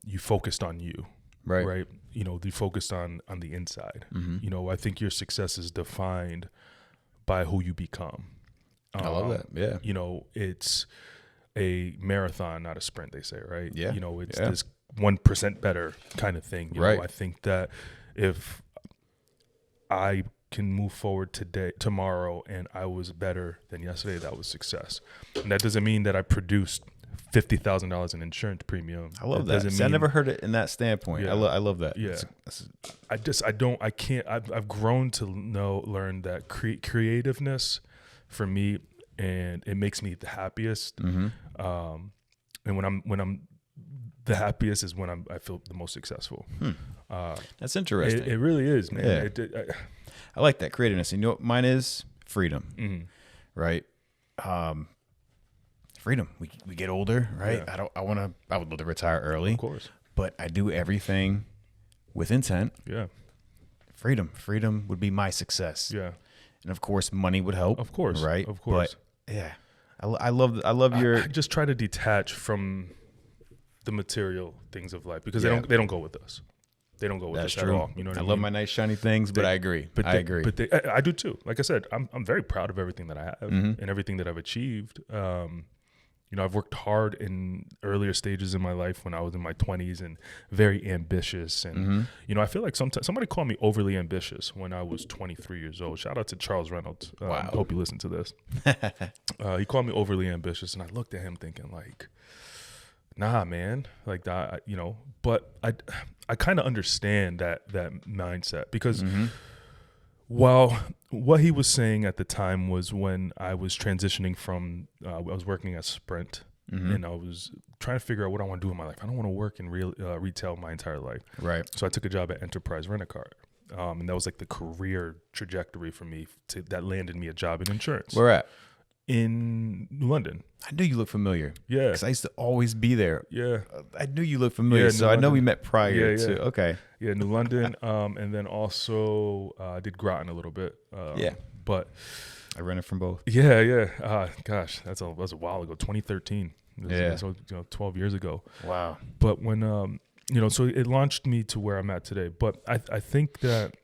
Speaker 2: you focused on you,
Speaker 1: Right.
Speaker 2: right? You know, you focused on the inside.
Speaker 1: Mm-hmm.
Speaker 2: You know, I think your success is defined by who you become.
Speaker 1: I love that. Yeah.
Speaker 2: You know, it's a marathon, not a sprint, they say, right?
Speaker 1: Yeah.
Speaker 2: You know, it's
Speaker 1: Yeah.
Speaker 2: this 1% better kind of thing. You
Speaker 1: Right.
Speaker 2: know, I think that if I can move forward tomorrow, and I was better than yesterday, that was success. And that doesn't mean that I produced $50,000 in insurance premium.
Speaker 1: I love
Speaker 2: It
Speaker 1: that.
Speaker 2: doesn't
Speaker 1: See, I
Speaker 2: mean-
Speaker 1: never heard it in that standpoint.
Speaker 2: Yeah.
Speaker 1: I love that.
Speaker 2: Yeah.
Speaker 1: It's-
Speaker 2: I've grown to learn that creativeness for me, and it makes me the happiest.
Speaker 1: Mm-hmm.
Speaker 2: And when I'm the happiest is when I feel the most successful.
Speaker 1: That's interesting.
Speaker 2: It really is, man.
Speaker 1: Yeah. I like that creativeness. You know what mine is? Freedom.
Speaker 2: Mhm.
Speaker 1: Right. Freedom. We get older, right?
Speaker 2: Yeah.
Speaker 1: I would love to retire early,
Speaker 2: Of course.
Speaker 1: but I do everything with intent.
Speaker 2: Yeah.
Speaker 1: Freedom would be my success.
Speaker 2: Yeah.
Speaker 1: And of course, money would help.
Speaker 2: Of course.
Speaker 1: Right.
Speaker 2: Of course.
Speaker 1: But yeah, I love your.
Speaker 2: I just try to detach from the material things of life because
Speaker 1: Yeah.
Speaker 2: they don't go with us. They don't go with
Speaker 1: That's
Speaker 2: us
Speaker 1: true.
Speaker 2: at all. You know what I
Speaker 1: I
Speaker 2: mean?
Speaker 1: love my nice shiny things, but I agree. I agree.
Speaker 2: But I do too. Like I said, I'm very proud of everything that I have
Speaker 1: Mhm.
Speaker 2: and everything that I've achieved. You know, I've worked hard in earlier stages in my life when I was in my 20s and very ambitious. And,
Speaker 1: Mhm.
Speaker 2: you know, I feel like sometimes somebody called me overly ambitious when I was 23 years old. Shout out to Charles Reynolds.
Speaker 1: Wow.
Speaker 2: Hope you listen to this. He called me overly ambitious, and I looked at him thinking like, nah, man, like that, you know, but I kind of understand that mindset because
Speaker 1: Mhm.
Speaker 2: while what he was saying at the time was when I was transitioning from, I was working at Sprint
Speaker 1: Mhm.
Speaker 2: and I was trying to figure out what I want to do in my life. I don't want to work in retail my entire life.
Speaker 1: Right.
Speaker 2: So I took a job at Enterprise Rent-A-Car. And that was like the career trajectory for me that landed me a job in insurance
Speaker 1: Where at?
Speaker 2: in London.
Speaker 1: I knew you looked familiar.
Speaker 2: Yeah.
Speaker 1: Because I used to always be there.
Speaker 2: Yeah.
Speaker 1: I knew you looked familiar,
Speaker 2: Yeah,
Speaker 1: so
Speaker 2: New
Speaker 1: I know we
Speaker 2: London.
Speaker 1: met prior
Speaker 2: Yeah,
Speaker 1: to.
Speaker 2: yeah.
Speaker 1: Okay.
Speaker 2: Yeah, New London, and then also I did Groton a little bit.
Speaker 1: Yeah.
Speaker 2: But
Speaker 1: I rented from both.
Speaker 2: yeah. Gosh, that was a while ago, 2013.
Speaker 1: Yeah.
Speaker 2: So 12 years ago.
Speaker 1: Wow.
Speaker 2: But when you know, so it launched me to where I'm at today. But I think that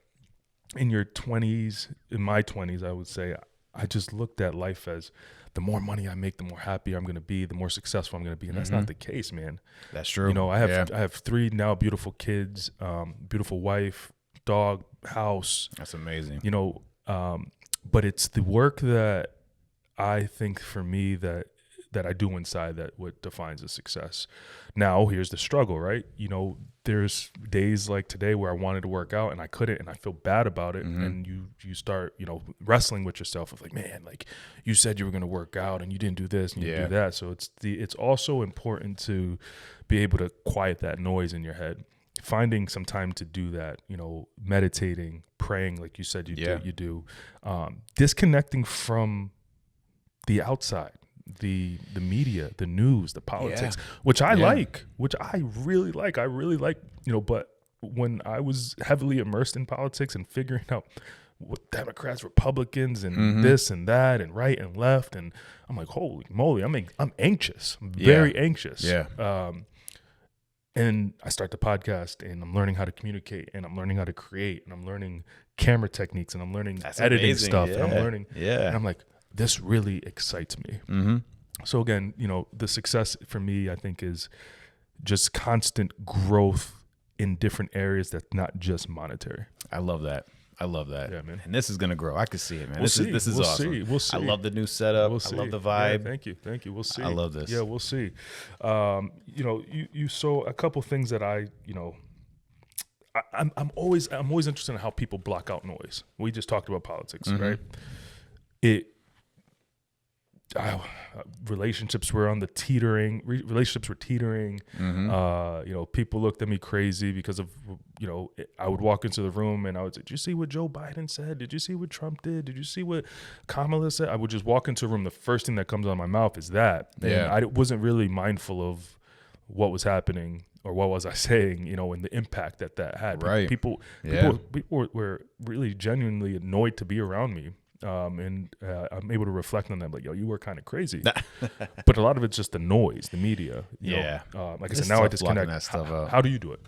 Speaker 2: in your 20s, in my 20s, I would say I just looked at life as the more money I make, the more happy I'm going to be, the more successful I'm going to be. And that's not the case, man.
Speaker 1: That's true.
Speaker 2: You know, I
Speaker 1: Yeah.
Speaker 2: have 3 now beautiful kids, beautiful wife, dog, house,
Speaker 1: That's amazing.
Speaker 2: you know, but it's the work that I think for me that I do inside that what defines a success. Now, here's the struggle, right? You know, there's days like today where I wanted to work out and I couldn't, and I feel bad about it.
Speaker 1: Mhm.
Speaker 2: And you start, you know, wrestling with yourself of like, man, like you said you were going to work out and you didn't do this and you
Speaker 1: Yeah.
Speaker 2: didn't do that. So it's also important to be able to quiet that noise in your head. Finding some time to do that, you know, meditating, praying, like you said, you do, disconnecting from the outside, the media, the news, the politics, which I like, which I really like. I really like, you know, but when I was heavily immersed in politics and figuring out what Democrats, Republicans, and this and that, and right and left, and I'm like, holy moly, I'm anxious. I'm very anxious.
Speaker 1: Yeah.
Speaker 2: And I start the podcast, and I'm learning how to communicate, and I'm learning how to create, and I'm learning camera techniques, and I'm learning editing
Speaker 1: amazing.
Speaker 2: stuff,
Speaker 1: Yeah.
Speaker 2: and I'm learning.
Speaker 1: Yeah.
Speaker 2: And I'm like, this really excites me.
Speaker 1: Mm-hmm.
Speaker 2: So again, the success for me, I think, is just constant growth in different areas that's not just monetary.
Speaker 1: I love that.
Speaker 2: Yeah, man.
Speaker 1: And this is gonna grow. I can see it, man.
Speaker 2: We'll see.
Speaker 1: This is
Speaker 2: We'll
Speaker 1: awesome.
Speaker 2: see. We'll see.
Speaker 1: I love the new setup.
Speaker 2: We'll see.
Speaker 1: I love the
Speaker 2: Yeah,
Speaker 1: vibe.
Speaker 2: thank you. We'll see.
Speaker 1: I love this.
Speaker 2: Yeah, we'll see. You saw a couple things that I'm always interested in how people block out noise. We just talked about politics, right? Relationships were on the teetering. Relationships were teetering. People looked at me crazy because of, I would walk into the room and I would say, "Did you see what Joe Biden said? Did you see what Trump did? Did you see what Kamala said?" I would just walk into a room. The first thing that comes out of my mouth is that.
Speaker 1: Yeah.
Speaker 2: And I wasn't really mindful of what was happening or what was I saying, and the impact that had.
Speaker 1: Right.
Speaker 2: People were really genuinely annoyed to be around me. I'm able to reflect on that, like, yo, you were kind of crazy. But a lot of it's just the noise, the media.
Speaker 1: Yeah.
Speaker 2: Like I said, now I disconnect.
Speaker 1: That stuff out.
Speaker 2: How do you do it?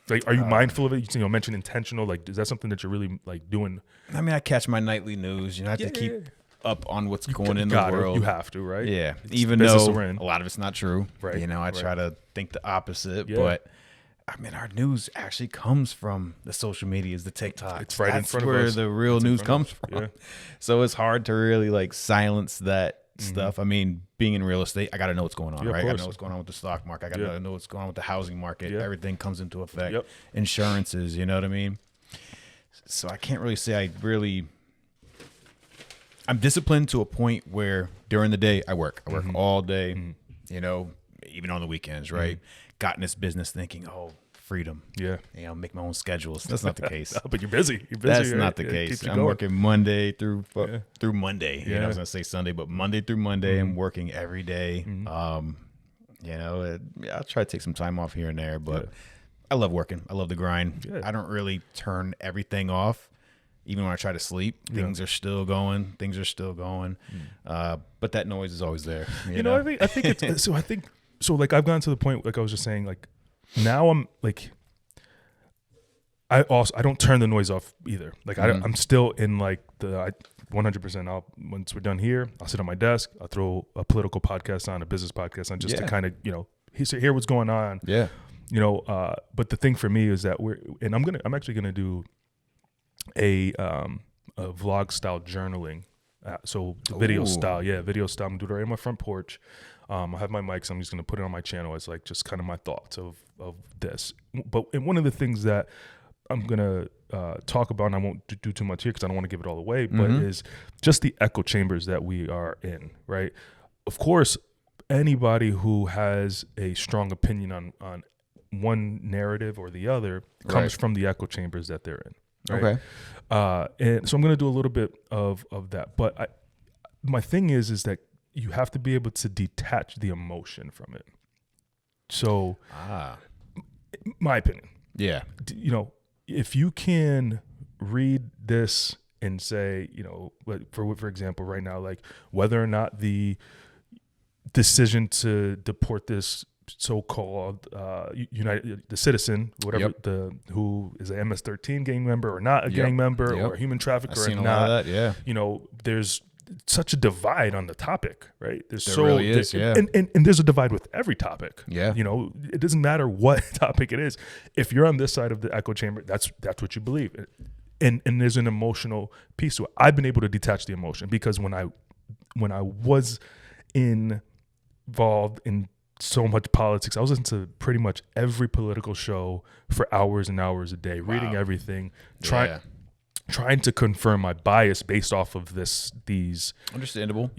Speaker 2: Like, are you mindful of it? You mention intentional. Like, is that something that you're really like doing?
Speaker 1: I mean, I catch my nightly news. I have to keep up on what's going in the world.
Speaker 2: You have to, right?
Speaker 1: Yeah.
Speaker 2: It's
Speaker 1: Even though a lot of it's not true.
Speaker 2: Right.
Speaker 1: I try to think the opposite.
Speaker 2: Yeah.
Speaker 1: But I mean, our news actually comes from the social medias, the TikTok.
Speaker 2: It's right in front of us.
Speaker 1: That's where the real news comes from.
Speaker 2: Yeah.
Speaker 1: So it's hard to really like silence that stuff. I mean, being in real estate, I got to know what's going on,
Speaker 2: Yeah,
Speaker 1: right? I
Speaker 2: of
Speaker 1: got to
Speaker 2: course.
Speaker 1: know what's going on with the stock market. I got to know what's going on with the housing market.
Speaker 2: Yeah.
Speaker 1: Everything comes into effect.
Speaker 2: Yep.
Speaker 1: Insurances, you know what I mean? So I can't really say I'm disciplined to a point where during the day I work. I work all day, even on the weekends, right? Got in this business thinking, freedom.
Speaker 2: Yeah.
Speaker 1: Make my own schedules. That's not the case.
Speaker 2: But you're busy.
Speaker 1: That's
Speaker 2: right?
Speaker 1: not the
Speaker 2: Yeah,
Speaker 1: case.
Speaker 2: keeps you
Speaker 1: I'm
Speaker 2: going.
Speaker 1: working Monday through Monday. I was gonna say Sunday, but Monday through Monday, I'm working every day. I'll try to take some time off here and there, but I love working. I love the grind.
Speaker 2: Yeah. I
Speaker 1: don't really turn everything off. Even when I try to sleep, things are still going. But that noise is always there. You know?
Speaker 2: I think it's so. Like, I've gotten to the point, like I was just saying, like, now I'm like, I don't turn the noise off either. Like, I'm still in like 100%. Once we're done here, I'll sit on my desk. I'll throw a political podcast on, a business podcast on, just to kind of hear what's going on.
Speaker 1: Yeah.
Speaker 2: But the thing for me is that I'm actually gonna do a vlog style journaling. So the video style. I'm gonna do it right on my front porch. I have my mics. I'm just gonna put it on my channel as like just kind of my thoughts of this. And one of the things that I'm gonna talk about, and I won't do too much here because I don't want to give it all away, but is just the echo chambers that we are in. Right. Of course, anybody who has a strong opinion on one narrative or the other comes from the echo chambers that they're in. Right?
Speaker 1: Okay.
Speaker 2: And so I'm going to do a little bit of that. But my thing is that you have to be able to detach the emotion from it. So, my opinion.
Speaker 1: Yeah.
Speaker 2: If you can read this and say, for example, right now, like whether or not the decision to deport this so-called the citizen, whatever, who is a MS-13 gang member or not a gang member or a human trafficker or not.
Speaker 1: A lot of that,
Speaker 2: there's such a divide on the topic, right?
Speaker 1: There really is,
Speaker 2: and there's a divide with every topic.
Speaker 1: Yeah.
Speaker 2: It doesn't matter what topic it is. If you're on this side of the echo chamber, that's what you believe. And there's an emotional piece to it. I've been able to detach the emotion because when I was involved in so much politics, I was listening to pretty much every political show for hours and hours a day, reading everything, trying to confirm my bias based off of these
Speaker 1: understandable,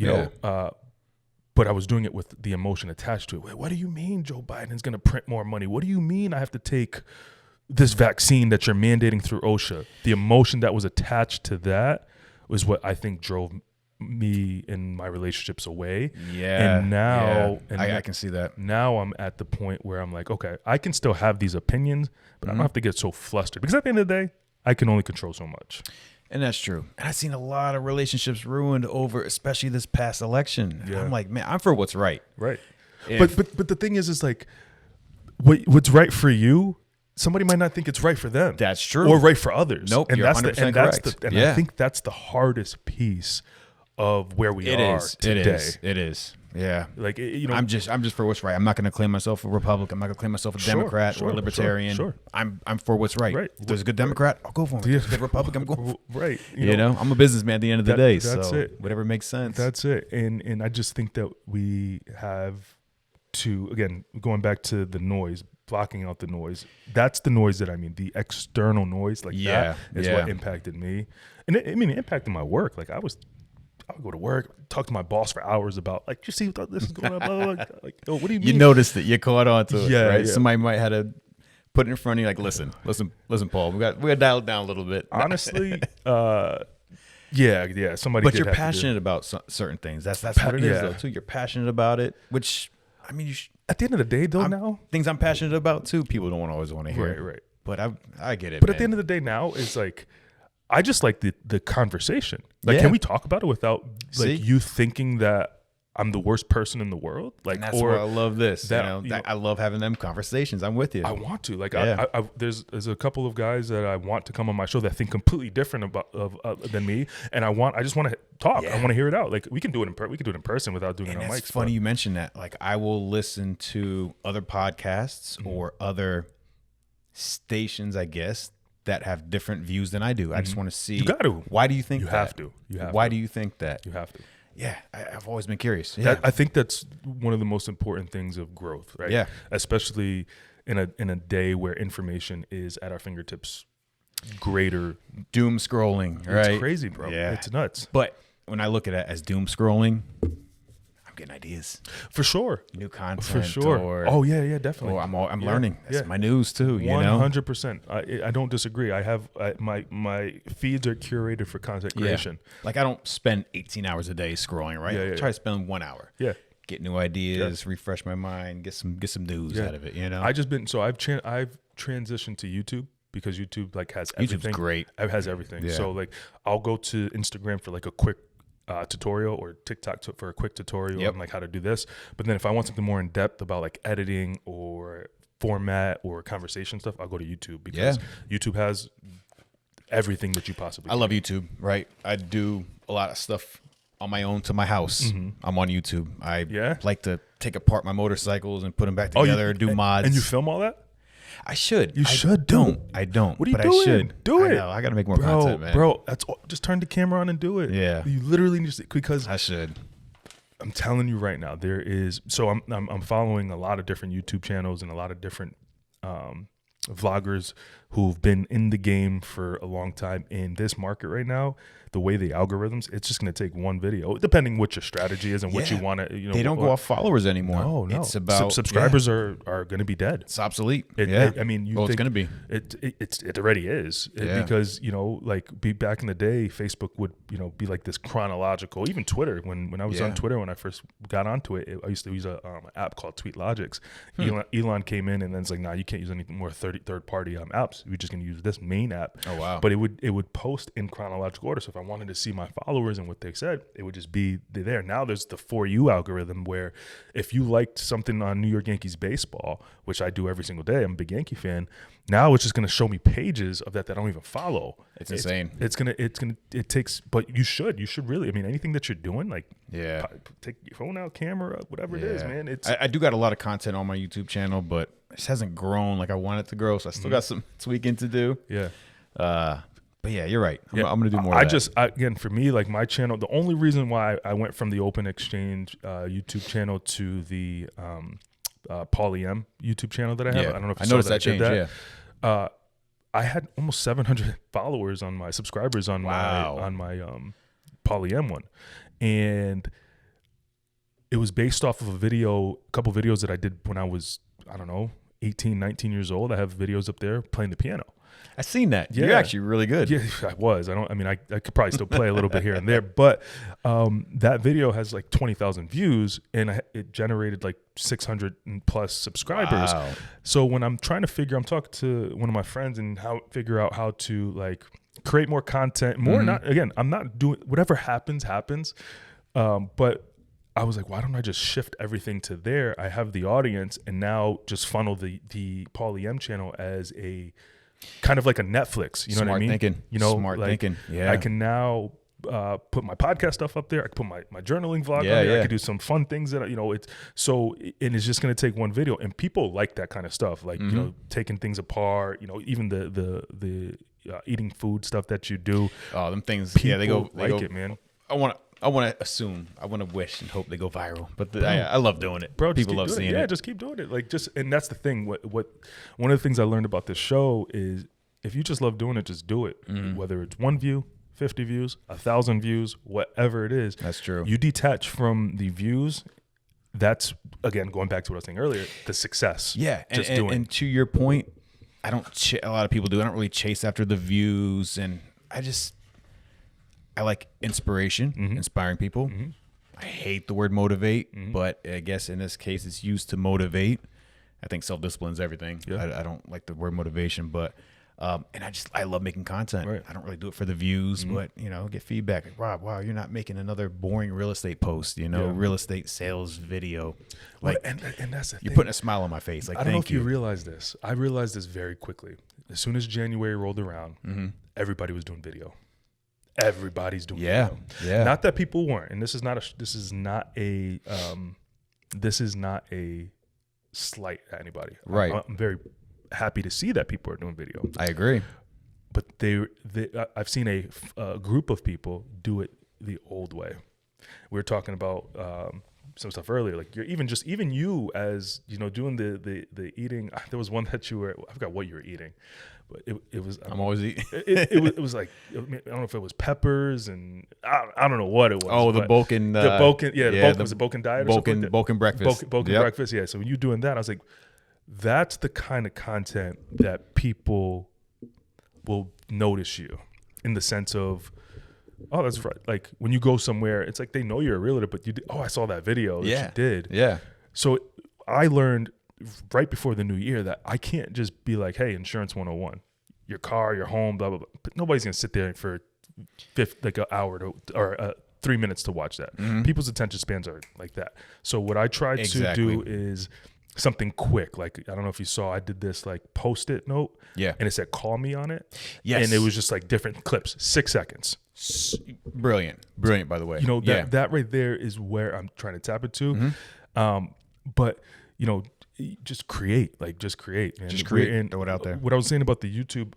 Speaker 2: but I was doing it with the emotion attached to it. Wait, what do you mean Joe Biden's going to print more money? What do you mean I have to take this vaccine that you're mandating through OSHA? The emotion that was attached to that was what I think drove me and my relationships away. And now
Speaker 1: I can see that.
Speaker 2: Now I'm at the point where I'm like, okay, I can still have these opinions, but I don't have to get so flustered, because at the end of the day, I can only control so much.
Speaker 1: And that's true. And I've seen a lot of relationships ruined over, especially this past election. I'm like, man, I'm for what's right.
Speaker 2: But the thing is like, what's right for you, somebody might not think it's right for them.
Speaker 1: That's true.
Speaker 2: Or right for others.
Speaker 1: Nope,
Speaker 2: and
Speaker 1: you're
Speaker 2: that's
Speaker 1: 100% correct.
Speaker 2: I think that's the hardest piece of where we are today.
Speaker 1: It is. Yeah.
Speaker 2: Like,
Speaker 1: I'm just for what's right. I'm not going to claim myself a Republican. I'm not going to claim myself a Democrat or a Libertarian.
Speaker 2: Sure.
Speaker 1: I'm for what's right. If there's a good Democrat, I'll go for him. If there's a good Republican, I'm going for
Speaker 2: Right.
Speaker 1: You know, I'm a businessman at the end of the day.
Speaker 2: That's
Speaker 1: so
Speaker 2: it.
Speaker 1: Whatever makes sense.
Speaker 2: That's it. And I just think that we have to, again, going back to the noise, blocking out the noise. That's the noise that I mean, the external noise, like that is what impacted me. And it impacted my work. Like I would go to work, talk to my boss for hours about, like, you see what this is going on, blah, blah, blah. Like, oh, what do you mean?
Speaker 1: You noticed it. You caught on to it, right?
Speaker 2: Yeah.
Speaker 1: Somebody might have to put it in front of you, like, listen, Paul, we got to dial it down a little bit.
Speaker 2: Honestly, yeah. Somebody.
Speaker 1: But you're passionate about certain things. That's what it is, though, too. You're passionate about it, which, I mean,
Speaker 2: at the end of the day, though,
Speaker 1: things I'm passionate about, too, people don't always want to hear.
Speaker 2: Right.
Speaker 1: But I get it,
Speaker 2: But at the end of the day now, it's like, I just like the conversation. Like, can we talk about it without you thinking that I'm the worst person in the world? Like,
Speaker 1: and that's why I love this. I love having them conversations. I'm with you.
Speaker 2: I want to. Like, I there's a couple of guys that I want to come on my show that think completely different than me, and I just want to talk. I want to hear it out. Like, we can do it in person without doing it on mics.
Speaker 1: It's funny you mentioned that. Like, I will listen to other podcasts or other stations, I guess, that have different views than I do. I just want to see.
Speaker 2: You got to.
Speaker 1: Why do you think
Speaker 2: you
Speaker 1: that?
Speaker 2: have to?
Speaker 1: Why do you think that?
Speaker 2: You have to.
Speaker 1: Yeah, I've always been curious. Yeah,
Speaker 2: I think that's one of the most important things of growth, right?
Speaker 1: Yeah,
Speaker 2: especially in a day where information is at our fingertips, greater.
Speaker 1: Doom scrolling, right?
Speaker 2: It's crazy, bro. Yeah, it's nuts.
Speaker 1: But when I look at it as doom scrolling, I'm getting ideas
Speaker 2: for sure,
Speaker 1: new content
Speaker 2: for sure. Yeah, definitely.
Speaker 1: Or I'm learning. That's my news too.
Speaker 2: 100%. I don't disagree. I have my feeds are curated for content creation.
Speaker 1: Like, I don't spend 18 hours a day scrolling. Right. I try to spend 1 hour.
Speaker 2: Yeah.
Speaker 1: Get new ideas, refresh my mind, get some news out of it. You know.
Speaker 2: I've transitioned to YouTube because YouTube has everything.
Speaker 1: YouTube's great.
Speaker 2: It has everything.
Speaker 1: Yeah.
Speaker 2: So like I'll go to Instagram for like a quick tutorial, or TikTok for a quick tutorial on like how to do this. But then if I want something more in depth about like editing or format or conversation stuff, I'll go to YouTube because YouTube has everything that you possibly
Speaker 1: I love YouTube, right? I do a lot of stuff on my own to my house. I'm on YouTube. I like to take apart my motorcycles and put them back together, do mods.
Speaker 2: And you film all that?
Speaker 1: I should.
Speaker 2: You should.
Speaker 1: I don't.
Speaker 2: What are you
Speaker 1: but
Speaker 2: doing?
Speaker 1: I should.
Speaker 2: Do it.
Speaker 1: I got to make more content, man.
Speaker 2: Bro, just turn the camera on and do it.
Speaker 1: Yeah.
Speaker 2: You literally just, because
Speaker 1: I should.
Speaker 2: I'm telling you right now, there is. So I'm following a lot of different YouTube channels and a lot of different vloggers who've been in the game for a long time. In this market right now, the way the algorithms, it's just going to take one video, depending what your strategy is and what you want to.
Speaker 1: They don't go off followers anymore.
Speaker 2: No.
Speaker 1: It's about
Speaker 2: subscribers are going to be dead.
Speaker 1: It's obsolete.
Speaker 2: I mean,
Speaker 1: it's going to be.
Speaker 2: It already is because like back in the day, Facebook would be like this chronological. Even Twitter, when I was on Twitter, when I first got onto it, I used to use an app called Tweetlogics. Elon came in and then it's like, nah, you can't use any more third party apps. We're just going to use this main app.
Speaker 1: Oh wow!
Speaker 2: But it would post in chronological order. So if I wanted to see my followers and what they said, it would just be there. Now there's the For You algorithm where if you liked something on New York Yankees baseball, which I do every single day, I'm a big Yankee fan. Now it's just going to show me pages of that I don't even follow.
Speaker 1: It's insane.
Speaker 2: It takes, but you should really, I mean, anything that you're doing, like take your phone out, camera, whatever it is, man.
Speaker 1: I do got a lot of content on my YouTube channel, but it just hasn't grown like I want it to grow. So I still got some tweaking to do.
Speaker 2: Yeah.
Speaker 1: But yeah, you're right. I'm going to do more of that.
Speaker 2: Again, for me, like my channel, the only reason why I went from the Open Exchange YouTube channel to the Pauly M YouTube channel that I have. I don't know if you noticed that change. I had almost 700 followers on my subscribers on my Pauly M one, and it was based off of a couple videos that I did when I was 18, 19 years old. I have videos up there playing the piano.
Speaker 1: I seen that. Yeah. You're actually really good.
Speaker 2: Yeah, I was. I could probably still play a little bit here and there, but that video has like 20,000 views and it generated like 600 plus subscribers.
Speaker 1: Wow.
Speaker 2: So when I'm talking to one of my friends and figure out how to like create more content, I'm not doing whatever happens. But I was like, why don't I just shift everything to there? I have the audience, and now just funnel the Paulie M channel as a kind of like a Netflix. You know what I mean?
Speaker 1: Thinking.
Speaker 2: You know,
Speaker 1: Smart
Speaker 2: like,
Speaker 1: thinking. Yeah.
Speaker 2: I can now put my podcast stuff up there. I can put my journaling vlog on
Speaker 1: Yeah,
Speaker 2: there.
Speaker 1: yeah.
Speaker 2: I could do some fun things that, you know, and it's just going to take one video, and people like that kind of stuff. Like, you know, taking things apart, you know, even the eating food stuff that you do.
Speaker 1: Oh, them things.
Speaker 2: People
Speaker 1: They go
Speaker 2: it, man.
Speaker 1: I want to assume, I want to wish and hope they go viral, but I love doing it.
Speaker 2: Bro,
Speaker 1: People love seeing it.
Speaker 2: Yeah, just keep doing it. Like, and that's the thing. What one of the things I learned about this show is, if you just love doing it, just do it. Whether it's 1 view, 50 views, 1,000 views, whatever it is.
Speaker 1: That's true.
Speaker 2: You detach from the views. That's, again, going back to what I was saying earlier, the success.
Speaker 1: Yeah,
Speaker 2: just
Speaker 1: and,
Speaker 2: doing.
Speaker 1: And to your point, I don't. A lot of people do. I don't really chase after the views, and I like inspiration, inspiring people. I hate the word motivate, but I guess in this case, it's used to motivate. I think self-discipline is everything.
Speaker 2: Yeah.
Speaker 1: I don't like the word motivation, but and I love making content.
Speaker 2: Right.
Speaker 1: I don't really do it for the views, but you know, get feedback. Like, Rob, wow, you're not making another boring real estate post. You know, real estate sales video. Like,
Speaker 2: and that's the
Speaker 1: you're
Speaker 2: thing.
Speaker 1: putting a smile on my face. Like,
Speaker 2: I don't know
Speaker 1: thank
Speaker 2: if you realize this. I realized this very quickly. As soon as January rolled around, everybody was doing video. Everybody's doing video.
Speaker 1: Yeah.
Speaker 2: Not that people weren't, and this is not a slight at anybody.
Speaker 1: Right.
Speaker 2: I'm very happy to see that people are doing video.
Speaker 1: I agree.
Speaker 2: But I've seen a group of people do it the old way. We were talking about some stuff earlier, like even you, as you know, doing the eating. There was one that I forgot what you were eating, but it was.
Speaker 1: I'm always eating.
Speaker 2: it was like, I don't know if it was peppers, and I don't know what it was.
Speaker 1: Oh, the Boken.
Speaker 2: Was it Boken diet or something?
Speaker 1: Boken breakfast.
Speaker 2: Boken breakfast. Yeah. So when you're doing that, I was like, that's the kind of content that people will notice you, in the sense of, oh, that's right. Like, when you go somewhere, it's like they know you're a realtor, but you did, I saw that video that you did.
Speaker 1: Yeah.
Speaker 2: So I learned right before the new year that I can't just be like, hey, insurance 101, your car, your home, blah, blah, blah. But nobody's going to sit there for an hour or 3 minutes to watch that. People's attention spans are like that. So what I tried to do is something quick. Like, I don't know if you saw, I did this like Post-it note.
Speaker 1: Yeah.
Speaker 2: And it said, call me on it.
Speaker 1: Yes.
Speaker 2: And it was just like different clips, 6 seconds.
Speaker 1: Brilliant, by the way.
Speaker 2: You know, that right there is where I'm trying to tap into. But, you know, just create, man.
Speaker 1: Just create, throw it out there.
Speaker 2: What I was saying about the YouTube.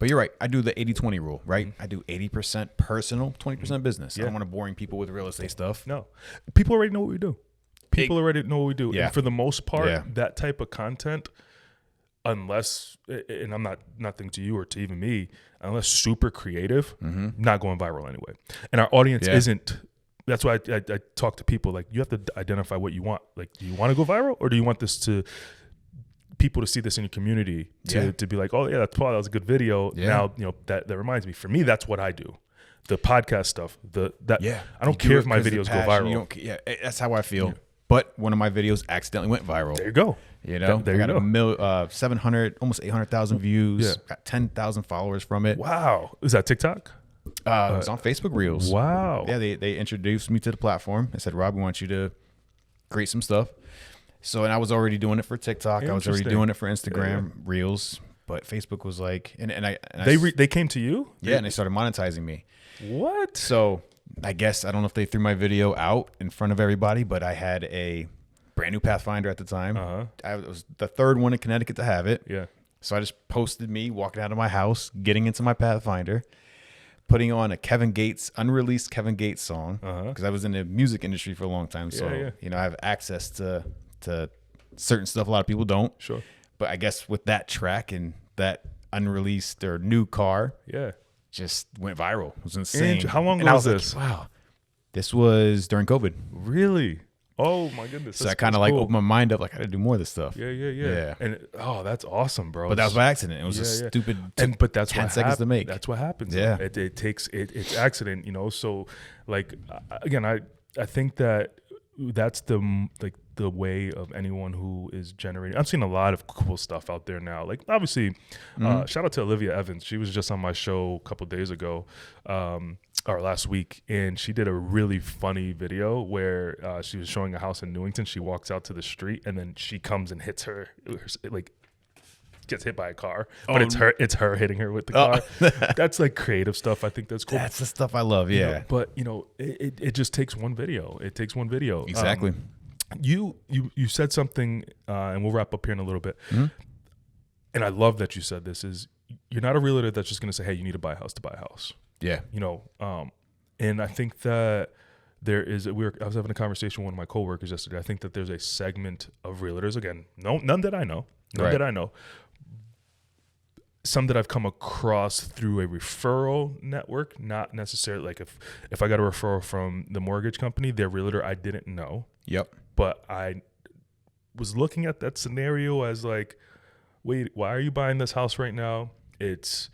Speaker 1: But you're right. I do the 80-20 rule, right? I do 80% personal, 20% business. I don't want to boring people with real estate stuff.
Speaker 2: No. People already know what we do. Already know what we do.
Speaker 1: Yeah.
Speaker 2: And for the most part, that type of content, unless, and I'm not nothing to you or to even me, unless super creative, not going viral anyway. And our audience isn't. That's why I talk to people, like, you have to identify what you want. Like, do you want to go viral, or do you want people to see this in your community to be like, oh yeah, that's Paul, that was a good video. Yeah. Now, you know, that reminds me. For me, that's what I do. The podcast stuff. I don't care if my videos go viral.
Speaker 1: That's how I feel. Yeah. But one of my videos accidentally went viral.
Speaker 2: There you go.
Speaker 1: You know, I got 700, almost 800,000 views. Yeah. Got 10,000 followers from it.
Speaker 2: Wow. Is that TikTok?
Speaker 1: It was on Facebook Reels.
Speaker 2: Wow.
Speaker 1: Yeah, they introduced me to the platform. They said, Rob, we want you to create some stuff. So, and I was already doing it for TikTok. I was already doing it for Instagram Reels. But Facebook was like,
Speaker 2: they came to you?
Speaker 1: Yeah, and they started monetizing me.
Speaker 2: What?
Speaker 1: So I guess, I don't know if they threw my video out in front of everybody, but I had a brand new Pathfinder at the time. I was the third one in Connecticut to have it.
Speaker 2: Yeah.
Speaker 1: So I just posted me walking out of my house, getting into my Pathfinder, putting on a unreleased Kevin Gates song, because I was in the music industry for a long time. So, you know, I have access to certain stuff a lot of people don't.
Speaker 2: Sure.
Speaker 1: But I guess with that track and that unreleased or new car, just went viral. It was insane.
Speaker 2: And how long was this?
Speaker 1: Like, wow. This was during COVID.
Speaker 2: Really? Oh my goodness.
Speaker 1: So I kind of like opened my mind up, like, I got to do more of this stuff.
Speaker 2: Yeah. And that's awesome, bro.
Speaker 1: But that was by accident. It was a stupid.
Speaker 2: But that's
Speaker 1: 10 seconds to make.
Speaker 2: That's what happens.
Speaker 1: Yeah.
Speaker 2: It's accident, you know. So, like, again, I think that's the way of anyone who is generating. I'm seeing a lot of cool stuff out there now. Like, obviously, shout out to Olivia Evans. She was just on my show a couple of days ago. or last week, and she did a really funny video where she was showing a house in Newington. She walks out to the street, and then she comes and hits her, like gets hit by a car, but it's her hitting her with the car. That's like creative stuff. I think that's cool.
Speaker 1: That's the stuff I love. Yeah.
Speaker 2: You know, but it just takes one video. It takes one video.
Speaker 1: Exactly.
Speaker 2: You said something, and we'll wrap up here in a little bit.
Speaker 1: Mm-hmm.
Speaker 2: And I love that you said this, is you're not a realtor that's just going to say, hey, you need to buy a house to buy a house.
Speaker 1: Yeah.
Speaker 2: You know, and I think that there is, I was having a conversation with one of my coworkers yesterday. I think that there's a segment of realtors, again, none that I know, some that I've come across through a referral network, not necessarily like if I got a referral from the mortgage company, their realtor I didn't know.
Speaker 1: Yep.
Speaker 2: But I was looking at that scenario as like, wait, why are you buying this house right now? It's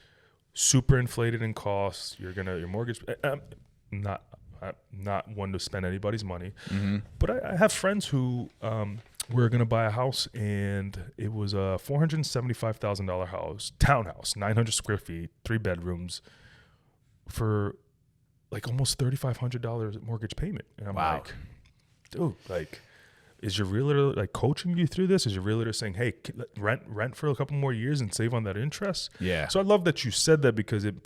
Speaker 2: super inflated in costs. Your mortgage, not one to spend anybody's money. Mm-hmm. But I have friends who were going to buy a house, and it was a $475,000 house, townhouse, 900 square feet, 3 bedrooms, for like almost $3,500 mortgage payment. And I'm like, dude, like, is your realtor like coaching you through this? Is your realtor saying, hey, rent for a couple more years and save on that interest?
Speaker 1: Yeah.
Speaker 2: So I love that you said that, because it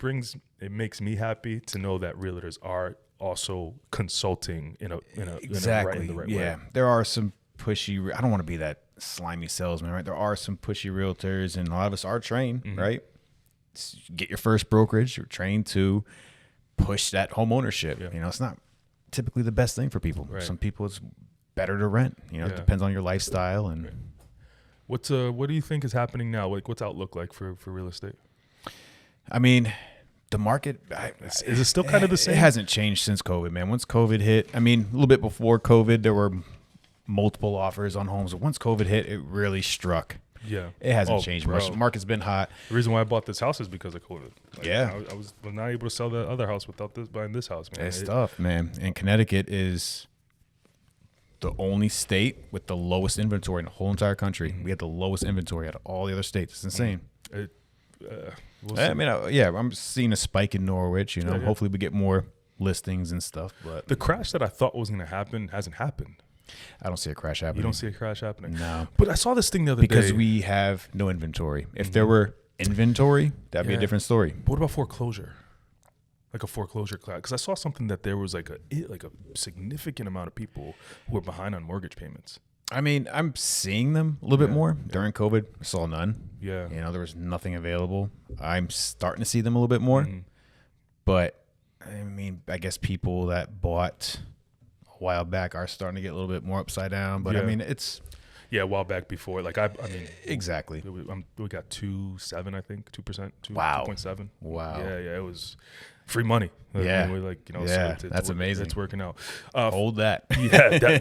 Speaker 2: makes me happy to know that realtors are also consulting in the right way.
Speaker 1: There are some pushy, I don't want to be that slimy salesman, right? There are some pushy realtors, and a lot of us are trained, mm-hmm. right? Get your first brokerage. You're trained to push that home ownership. Yeah. You know, it's not typically the best thing for people. Right. Some people, it's better to rent. You know, it depends on your lifestyle. And
Speaker 2: what do you think is happening now? Like, what's outlook like for real estate?
Speaker 1: I mean, the market,
Speaker 2: is it still kind of the same?
Speaker 1: It hasn't changed since COVID, man. Once COVID hit, I mean, a little bit before COVID, there were multiple offers on homes. But once COVID hit, it really struck.
Speaker 2: Yeah.
Speaker 1: It hasn't changed much. The market's been hot.
Speaker 2: The reason why I bought this house is because of COVID. Like,
Speaker 1: yeah.
Speaker 2: I was not able to sell the other house without buying this house, man.
Speaker 1: It's tough, man. And Connecticut is the only state with the lowest inventory in the whole entire country. Mm-hmm. We had the lowest inventory out of all the other states. It's insane. I'm seeing a spike in Norwich. You know, hopefully we get more listings and stuff. But
Speaker 2: the crash that I thought was going to happen hasn't happened.
Speaker 1: I don't see a crash happening.
Speaker 2: You don't see a crash happening?
Speaker 1: No.
Speaker 2: But I saw this thing the other day.
Speaker 1: Because we have no inventory. If there were inventory, that'd be a different story.
Speaker 2: But what about foreclosure? Like a foreclosure class? Because I saw something that there was like a significant amount of people who were behind on mortgage payments.
Speaker 1: I mean, I'm seeing them a little bit more. During COVID, I saw none.
Speaker 2: Yeah.
Speaker 1: You know, there was nothing available. I'm starting to see them a little bit more. Mm-hmm. But, I mean, I guess people that bought a while back are starting to get a little bit more upside down. But, I mean, it's...
Speaker 2: Yeah, a while back before. Like, I mean...
Speaker 1: Exactly.
Speaker 2: We got 2.7, I think. 2%.
Speaker 1: Wow.
Speaker 2: 2.7.
Speaker 1: Wow.
Speaker 2: Yeah, it was... Free money.
Speaker 1: Yeah.
Speaker 2: We're like, you know,
Speaker 1: so that's amazing.
Speaker 2: It's working out.
Speaker 1: Hold that.
Speaker 2: Yeah.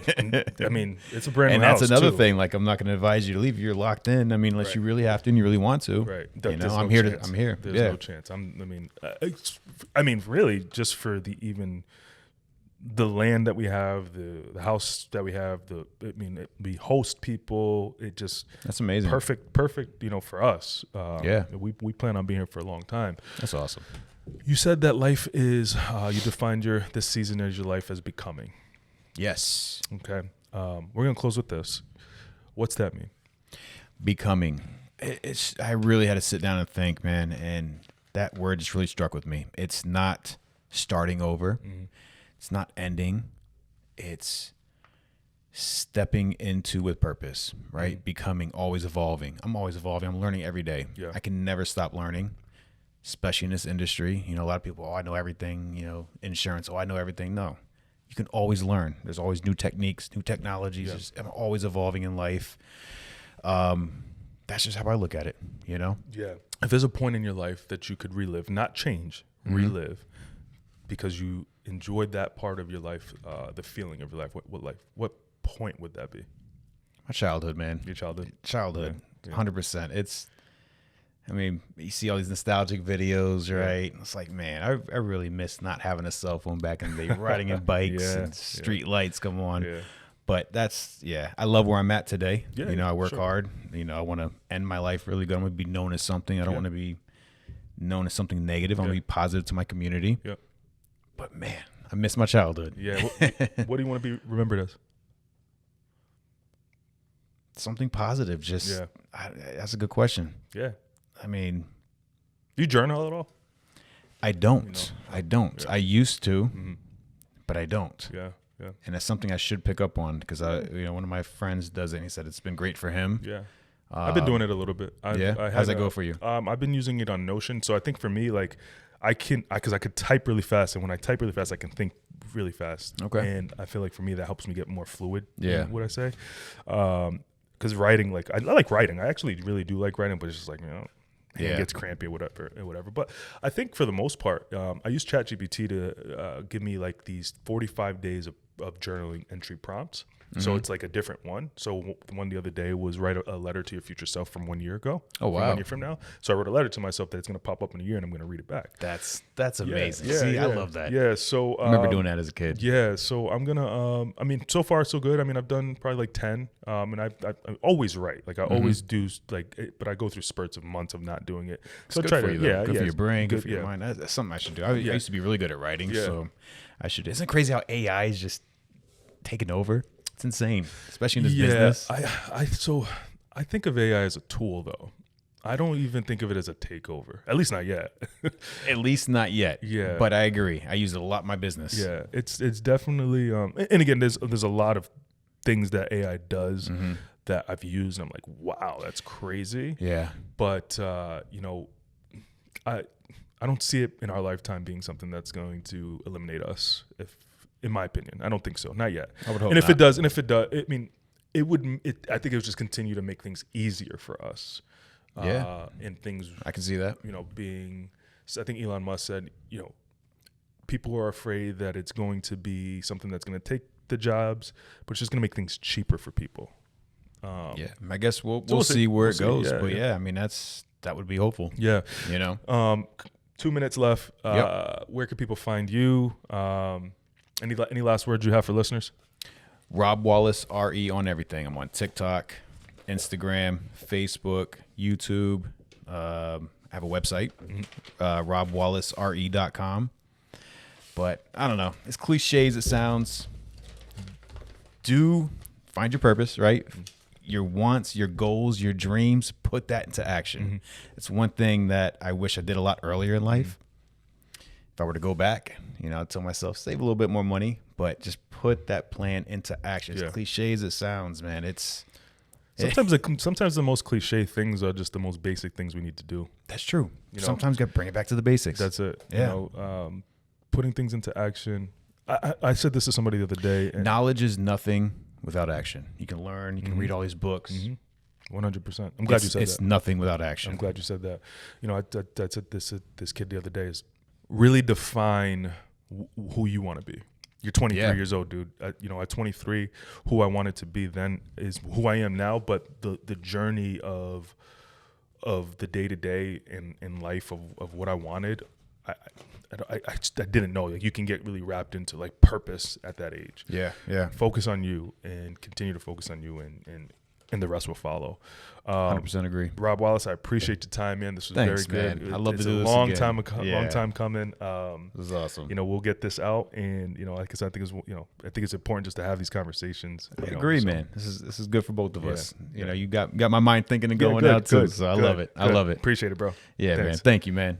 Speaker 2: I mean, it's a brand new house.
Speaker 1: And that's another thing. Like, I'm not going to advise you to leave. You're locked in. I mean, unless you really have to and you really want to.
Speaker 2: Right.
Speaker 1: You know, I'm here.
Speaker 2: There's no chance. I mean, really, just for the land that we have, the house that we have, we host people.
Speaker 1: That's amazing.
Speaker 2: Perfect. You know, for us. We plan on being here for a long time.
Speaker 1: That's awesome.
Speaker 2: You said that life is, you defined this season as your life as becoming.
Speaker 1: Yes.
Speaker 2: Okay. We're going to close with this. What's that mean?
Speaker 1: Becoming. I really had to sit down and think, man, and that word just really struck with me. It's not starting over. Mm-hmm. It's not ending. It's stepping into with purpose, right? Mm-hmm. Becoming, always evolving. I'm always evolving. I'm learning every day.
Speaker 2: Yeah.
Speaker 1: I can never stop learning. Especially in this industry, you know, a lot of people, I know everything, you know, insurance, I know everything. No, you can always learn. There's always new techniques, new technologies. I'm always evolving in life. That's just how I look at it, you know?
Speaker 2: Yeah. If there's a point in your life that you could relive, not change, relive, because you enjoyed that part of your life, the feeling of your life, what point would that be?
Speaker 1: My childhood, man.
Speaker 2: Your childhood?
Speaker 1: Childhood, 100%. I mean, you see all these nostalgic videos, right? It's like, man, I really miss not having a cell phone back in the day, riding in bikes and street lights come on. Yeah. But I love where I'm at today. Yeah, you know, I work hard. You know, I want to end my life really good. I want to be known as something. I don't want to be known as something negative. I want to be positive to my community.
Speaker 2: Yeah.
Speaker 1: But man, I miss my childhood.
Speaker 2: Yeah. What do you want to be remembered as?
Speaker 1: Something positive. Just
Speaker 2: Yeah.
Speaker 1: that's a good question.
Speaker 2: Yeah.
Speaker 1: I mean,
Speaker 2: Do you journal at all?
Speaker 1: I don't.
Speaker 2: You know,
Speaker 1: I don't.
Speaker 2: yeah.
Speaker 1: I used to,
Speaker 2: Mhm.
Speaker 1: but I don't.
Speaker 2: Yeah. Yeah.
Speaker 1: And that's something I should pick up on because one of my friends does it. And he said it's been great for him.
Speaker 2: Yeah. I've been doing it a little bit.
Speaker 1: How's that go for you?
Speaker 2: I've been using it on Notion. So I think for me, like because I could type really fast, and when I type really fast, I can think really fast.
Speaker 1: Okay.
Speaker 2: And I feel like for me, that helps me get more fluid.
Speaker 1: Yeah.
Speaker 2: In what I say. Because writing, like I like writing. I actually really do like writing, but it's just like, hand gets crampy or whatever. But I think for the most part, I use ChatGPT to give me like these 45 days of journaling entry prompts. So it's like a different one. So the one the other day was write a letter to your future self from 1 year ago.
Speaker 1: Oh, wow.
Speaker 2: From 1 year from now. So I wrote a letter to myself that it's going to pop up in a year and I'm going to read it back.
Speaker 1: That's amazing.
Speaker 2: Yeah,
Speaker 1: See,
Speaker 2: yeah.
Speaker 1: I love that.
Speaker 2: Yeah. So
Speaker 1: I remember doing that as a kid.
Speaker 2: Yeah. So I'm going to, so far so good. I mean, I've done probably like 10 and I always write. Like I always do but I go through spurts of months of not doing it. So
Speaker 1: It's
Speaker 2: I try
Speaker 1: good for
Speaker 2: to,
Speaker 1: you, though. Good for your brain, good for your
Speaker 2: yeah.
Speaker 1: mind. That's something I should do. I used to be really good at writing, so I should. Isn't it crazy how AI is just taking over? It's insane, especially in this business.
Speaker 2: I think of AI as a tool, though. I don't even think of it as a takeover. At least not yet.
Speaker 1: At least not yet.
Speaker 2: Yeah.
Speaker 1: But I agree. I use it a lot in my business.
Speaker 2: Yeah, it's definitely. And again, there's a lot of things that AI does that I've used, and I'm like, wow, that's crazy.
Speaker 1: Yeah.
Speaker 2: But I don't see it in our lifetime being something that's going to eliminate us. In my opinion, I don't think so. Not yet.
Speaker 1: I would hope
Speaker 2: and if
Speaker 1: not.
Speaker 2: it does, I mean, it would. I think it would just continue to make things easier for us.
Speaker 1: Yeah.
Speaker 2: And things.
Speaker 1: I can see that.
Speaker 2: So I think Elon Musk said, people are afraid that it's going to be something that's going to take the jobs, but it's just going to make things cheaper for people.
Speaker 1: Yeah. I guess we'll
Speaker 2: we'll
Speaker 1: see where it
Speaker 2: see.
Speaker 1: goes.
Speaker 2: Yeah,
Speaker 1: But
Speaker 2: yeah.
Speaker 1: I mean, that would be hopeful.
Speaker 2: Yeah. 2 minutes left.
Speaker 1: Yep.
Speaker 2: Where can people find you? Any last words you have for listeners?
Speaker 1: Rob Wallace, RE on everything. I'm on TikTok, Instagram, Facebook, YouTube. I have a website, robwallacere.com. But I don't know. As cliche as it sounds, do find your purpose, right? Your wants, your goals, your dreams, put that into action. It's one thing that I wish I did a lot earlier in life. If I were to go back, I'd tell myself, save a little bit more money, but just put that plan into action. As cliche as it sounds, man,
Speaker 2: Sometimes the most cliche things are just the most basic things we need to do.
Speaker 1: That's true. Sometimes you got to bring it back to the basics.
Speaker 2: That's it.
Speaker 1: Yeah.
Speaker 2: Putting things into action. I said this to somebody the other day.
Speaker 1: Knowledge is nothing without action. You can learn. You can read all these books.
Speaker 2: 100%. I'm glad you said that.
Speaker 1: It's nothing without action.
Speaker 2: I'm glad you said that. I said this kid the other day is really define who you want to be. You're 23 years old, dude. At 23, who I wanted to be then is who I am now. But the journey of the day to day in life of what I wanted, I didn't know. Like, you can get really wrapped into like purpose at that age.
Speaker 1: Yeah.
Speaker 2: Focus on you and continue to focus on you, and the rest will follow.
Speaker 1: 100% agree.
Speaker 2: Rob Wallace, I appreciate your time, man. This was
Speaker 1: Thanks,
Speaker 2: very good.
Speaker 1: Man. I love to do this
Speaker 2: long
Speaker 1: again.
Speaker 2: Long time coming.
Speaker 1: This is awesome.
Speaker 2: We'll get this out, and because I think it's important just to have these conversations.
Speaker 1: I agree, man. This is good for both of us.
Speaker 2: Yeah.
Speaker 1: You got my mind thinking and going
Speaker 2: good,
Speaker 1: out too.
Speaker 2: good,
Speaker 1: So I
Speaker 2: good,
Speaker 1: love it.
Speaker 2: good.
Speaker 1: I love it.
Speaker 2: Appreciate it, bro.
Speaker 1: Yeah,
Speaker 2: Thanks.
Speaker 1: man. Thank you, man.